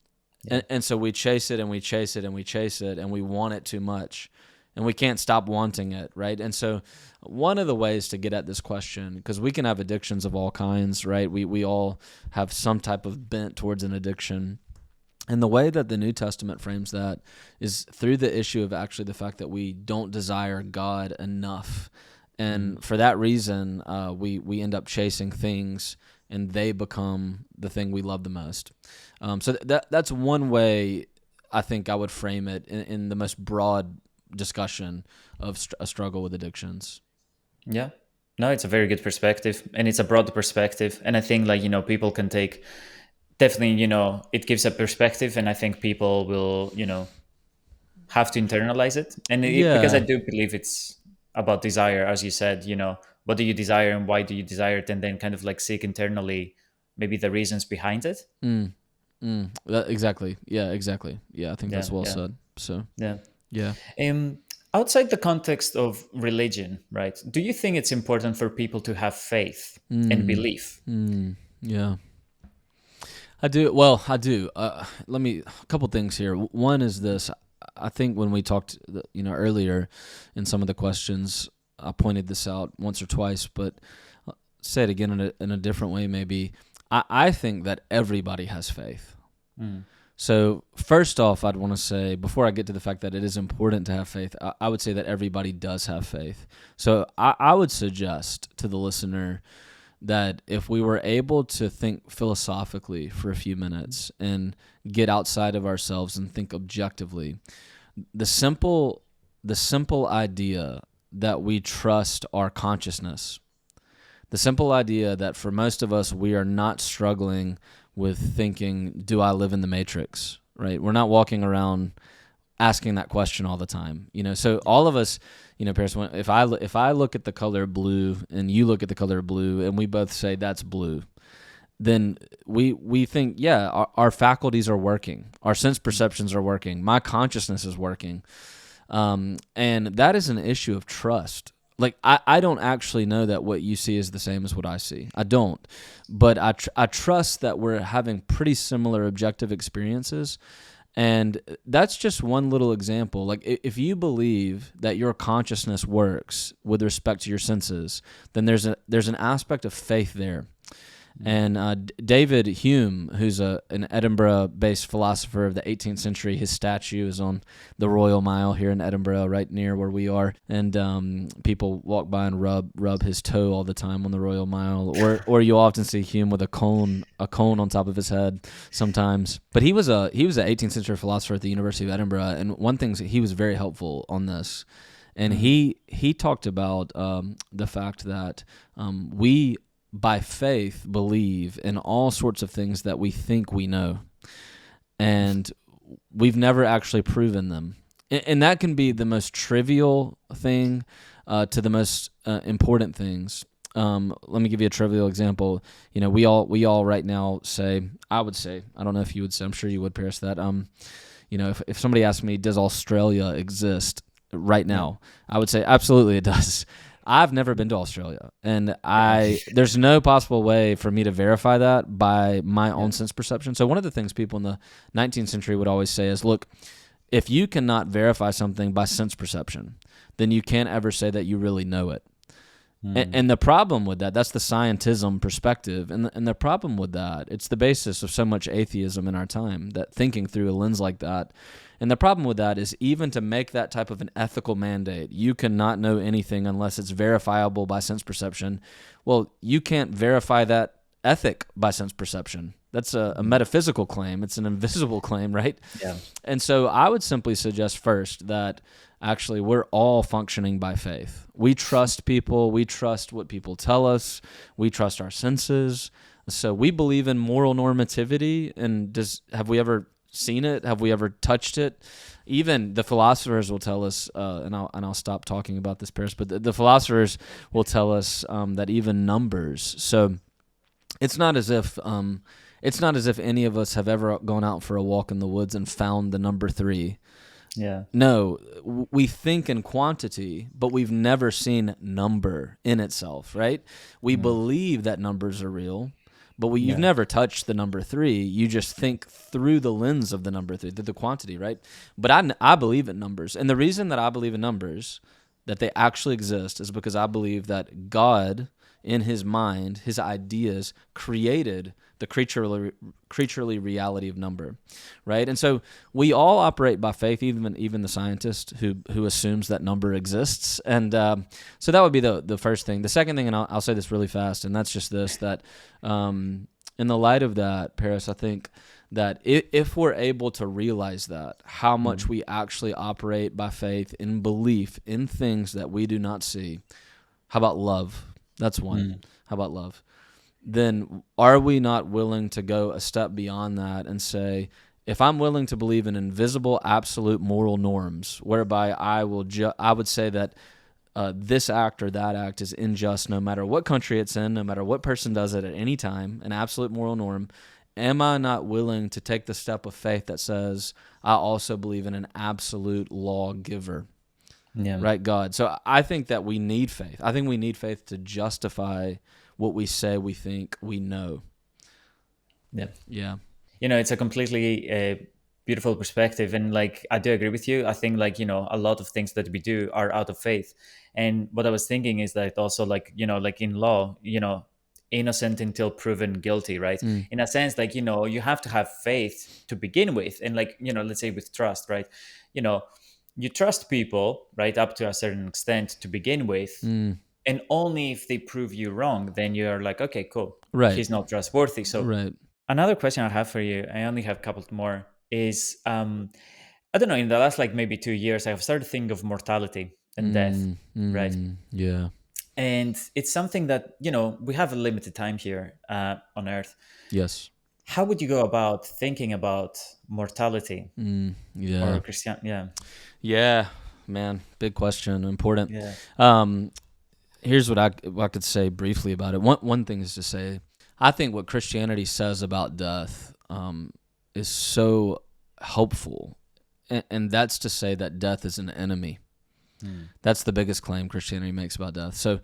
Yeah. And so we chase it and we chase it and we chase it and we want it too much. And we can't stop wanting it, right? And so one of the ways to get at this question, because we can have addictions of all kinds, right? We all have some type of bent towards an addiction. And the way that the New Testament frames that is through the issue of actually the fact that we don't desire God enough. And for that reason, we end up chasing things, and they become the thing we love the most. So that's one way I think I would frame it in the most broad discussion of a struggle with addictions. Yeah. No, it's a very good perspective, and it's a broad perspective. And I think, like, people can take, definitely, it gives a perspective, and I think people will, have to internalize it. And because I Yeah. do believe it's about desire, as you said, what do you desire and why do you desire it? And then kind of like seek internally maybe the reasons behind it. Mm, exactly. Yeah, exactly. Yeah, I think Yeah. that's well Yeah. said. So, Yeah. yeah. Um, Outside the context of religion, right? Do you think it's important for people to have faith and Mm, belief? yeah. I do. Well, I do. A couple things here. One is this. I think when we talked, earlier in some of the questions, I pointed this out once or twice, but say it again in a different way, maybe. I think that everybody has faith. Mm. So first off, I'd want to say, before I get to the fact that it is important to have faith, I would say that everybody does have faith. So I would suggest to the listener that if we were able to think philosophically for a few minutes and get outside of ourselves and think objectively, the simple idea that we trust our consciousness, the simple idea that for most of us, we are not struggling with thinking, do I live in the matrix, right? We're not walking around asking that question all the time, so all of us, Paris, if I look at the color blue and you look at the color blue and we both say that's blue, then we think, yeah, our faculties are working, our sense perceptions are working, my consciousness is working, and that is an issue of trust. Like, I don't actually know that what you see is the same as what I see. I don't. But I trust that we're having pretty similar objective experiences. And that's just one little example. Like, if you believe that your consciousness works with respect to your senses, then there's an aspect of faith there. And David Hume, who's an Edinburgh-based philosopher of the 18th century, his statue is on the Royal Mile here in Edinburgh, right near where we are. And people walk by and rub his toe all the time on the Royal Mile, or you often see Hume with a cone on top of his head sometimes. But he was an 18th century philosopher at the University of Edinburgh, and one thing, he was very helpful on this. And he talked about the fact that we, by faith, believe in all sorts of things that we think we know, and we've never actually proven them. And that can be the most trivial thing to the most important things. Let me give you a trivial example. We all right now say, I would say, I don't know if you would say, I'm sure you would, Paris, that if somebody asked me, does Australia exist right now, I would say absolutely it does. I've never been to Australia, and there's no possible way for me to verify that by my own sense perception. So one of the things people in the 19th century would always say is, look, if you cannot verify something by sense perception, then you can't ever say that you really know it. And the problem with that's the scientism perspective, and the problem with that, it's the basis of so much atheism in our time, that thinking through a lens like that. And the problem with that is, even to make that type of an ethical mandate, you cannot know anything unless it's verifiable by sense perception. Well, you can't verify that ethic by sense perception. That's a metaphysical claim. It's an invisible claim, right? Yeah. And so I would simply suggest first that actually we're all functioning by faith. We trust people. We trust what people tell us. We trust our senses. So we believe in moral normativity. And have we ever seen it? Have we ever touched it? Even the philosophers will tell us, and I'll stop talking about this, Paris, but the philosophers will tell us that even numbers. So it's not as if any of us have ever gone out for a walk in the woods and found the number 3. Yeah. No, we think in quantity, but we've never seen number in itself, right? We believe that numbers are real, but you've never touched the number 3. You just think through the lens of the number 3, the quantity, right? But I believe in numbers. And the reason that I believe in numbers, that they actually exist, is because I believe that God, in his mind, his ideas, created the creaturely reality of number, right? And so we all operate by faith, even the scientist who assumes that number exists. And so that would be the first thing. The second thing, and I'll say this really fast, and that's just this, that in the light of that, Paris, I think that if we're able to realize that, how much we actually operate by faith in belief in things that we do not see. How about love? That's one. How about love? Then are we not willing to go a step beyond that and say, if I'm willing to believe in invisible, absolute moral norms, whereby I would say that this act or that act is unjust no matter what country it's in, no matter what person does it at any time, an absolute moral norm, am I not willing to take the step of faith that says, I also believe in an absolute lawgiver, right, God? So I think that we need faith. I think we need faith to justify what we say we think we know. Yeah. It's a completely beautiful perspective, and like I do agree with you. I think like a lot of things that we do are out of faith, and what I was thinking is that also like like in law, innocent until proven guilty, right? In a sense, like you have to have faith to begin with, and like let's say with trust, right? You trust people, right, up to a certain extent to begin with, and only if they prove you wrong, then you're like, okay, cool, Right. he's not trustworthy. So Right. another question I have for you, I only have a couple more, is I don't know, in the last like maybe 2 years, I have started thinking of mortality and death, right? Yeah. And it's something that, we have a limited time here on Earth. Yes. How would you go about thinking about mortality Yeah. or Christian? Yeah. Yeah, man. Big question. Important. Yeah. Here's what I could say briefly about it. One thing is to say, I think what Christianity says about death is so helpful, and that's to say that death is an enemy. That's the biggest claim Christianity makes about death. So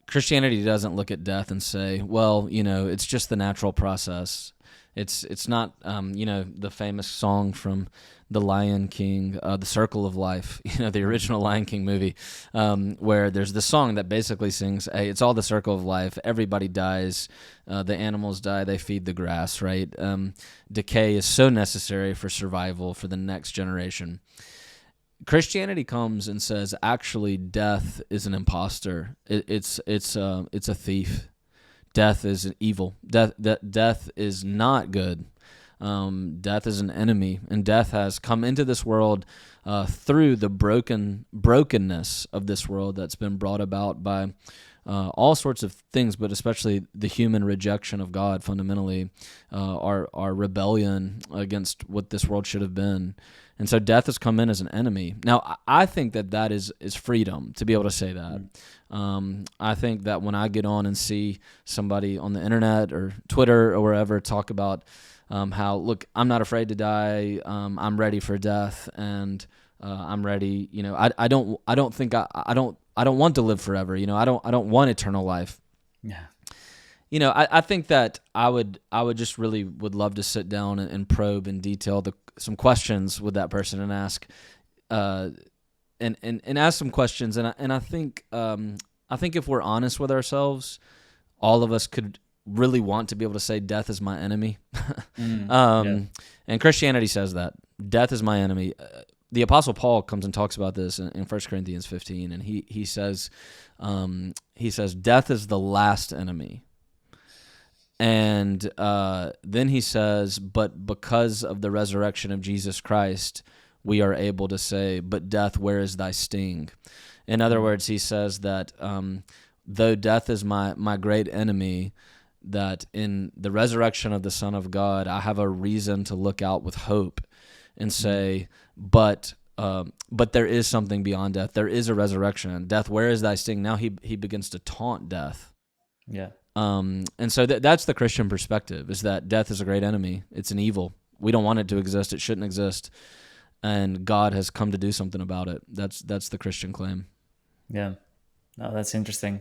Christianity doesn't look at death and say, well, it's just the natural process. It's not, the famous song from The Lion King, The Circle of Life, the original Lion King movie, where there's this song that basically sings, hey, it's all the circle of life. Everybody dies. The animals die. They feed the grass, right? Decay is so necessary for survival for the next generation. Christianity comes and says, actually, death is an imposter. It's a thief. Death is evil. Death is not good. Death is an enemy, and death has come into this world through the brokenness of this world that's been brought about by all sorts of things, but especially the human rejection of God. Fundamentally, our rebellion against what this world should have been. And so death has come in as an enemy. Now, I think that is freedom to be able to say that. I think that when I get on and see somebody on the internet or Twitter or wherever talk about how, look, I'm not afraid to die, I'm ready for death, and I'm ready. I don't want to live forever. I don't want eternal life. Yeah. I think that I would just really would love to sit down and probe in detail some questions with that person and ask, and ask some questions. And I think if we're honest with ourselves, all of us could really want to be able to say death is my enemy. And Christianity says that death is my enemy. The Apostle Paul comes and talks about this in 1 Corinthians 15, and he says death is the last enemy. And then he says, but because of the resurrection of Jesus Christ, we are able to say, but death, where is thy sting? In other words, he says that though death is my great enemy, that in the resurrection of the Son of God, I have a reason to look out with hope and say, but there is something beyond death. There is a resurrection. Death, where is thy sting? Now he begins to taunt death. Yeah. And so that's the Christian perspective, is that death is a great enemy. It's an evil. We don't want it to exist. It shouldn't exist. And God has come to do something about it. That's the Christian claim. Yeah. No, that's interesting.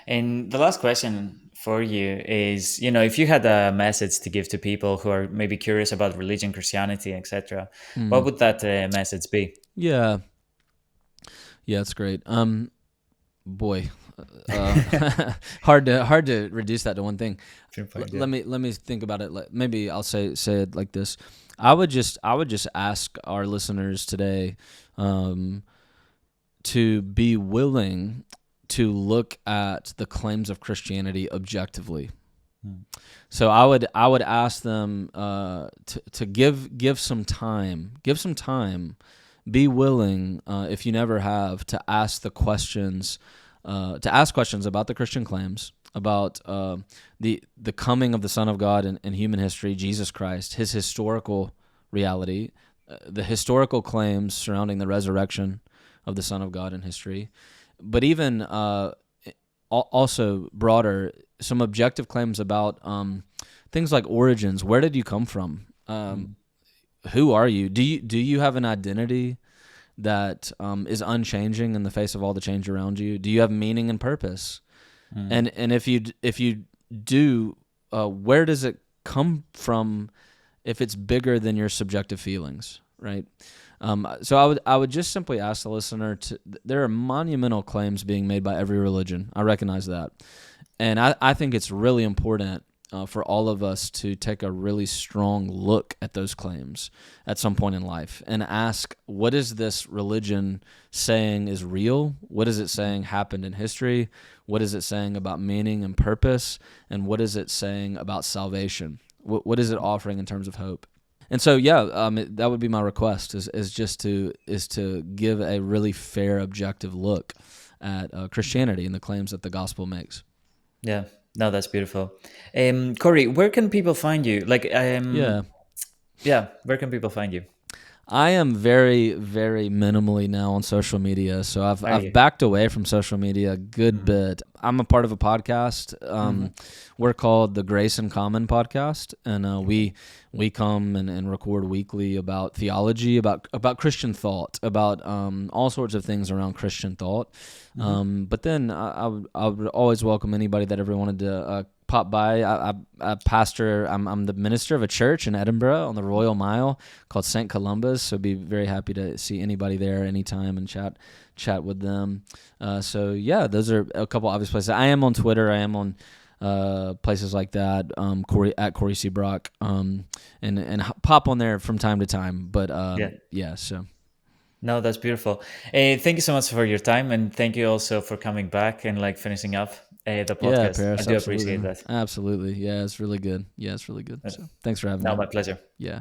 And the last question for you is, if you had a message to give to people who are maybe curious about religion, Christianity, etc., what would that message be? Yeah, that's great. Boy, hard to reduce that to one thing. Let me think about it. Maybe I'll say it like this. I would just ask our listeners today to be willing to look at the claims of Christianity objectively. Mm. So I would ask them to give some time, be willing, if you never have, to ask the questions, to ask questions about the Christian claims, about the coming of the Son of God in human history, Jesus Christ, his historical reality, the historical claims surrounding the resurrection of the Son of God in history, but even also broader, some objective claims about things like origins. Where did you come from? Mm. Who are you? Do you have an identity that is unchanging in the face of all the change around you? Do you have meaning and purpose? Mm. And if you do, where does it come from? If it's bigger than your subjective feelings, right? So I would just simply ask the listener to. There are monumental claims being made by every religion. I recognize that, and I think it's really important for all of us to take a really strong look at those claims at some point in life and ask, what is this religion saying is real? What is it saying happened in history? What is it saying about meaning and purpose? And what is it saying about salvation? What is it offering in terms of hope? And so, yeah, that would be my request is just to give a really fair, objective look at Christianity and the claims that the gospel makes. Yeah. No, that's beautiful. Cory, where can people find you? Like, Yeah. yeah, where can people find you? I am very, very minimally now on social media, so I've Are I've you? backed away from social media a good Mm-hmm. bit. I'm a part of a podcast. Mm-hmm. We're called the Grace and Common podcast, and Okay. we come and record weekly about theology, about Christian thought, about all sorts of things around Christian thought. Mm-hmm. But then I would always welcome anybody that ever wanted to pop by. I pastor. I'm the minister of a church in Edinburgh on the Royal Mile called St. Columba's. So be very happy to see anybody there anytime and chat with them. So yeah, those are a couple obvious places. I am on Twitter. I am on places like that. Cory at Cory C. Brock. And pop on there from time to time. But Yeah. yeah. So No, that's beautiful. Thank you so much for your time, and thank you also for coming back and like finishing up the yeah, podcast. I Paris, do absolutely, appreciate man. that. Absolutely. Yeah, it's really good. Yeah, it's really good. So thanks for having No, me. my pleasure. Yeah.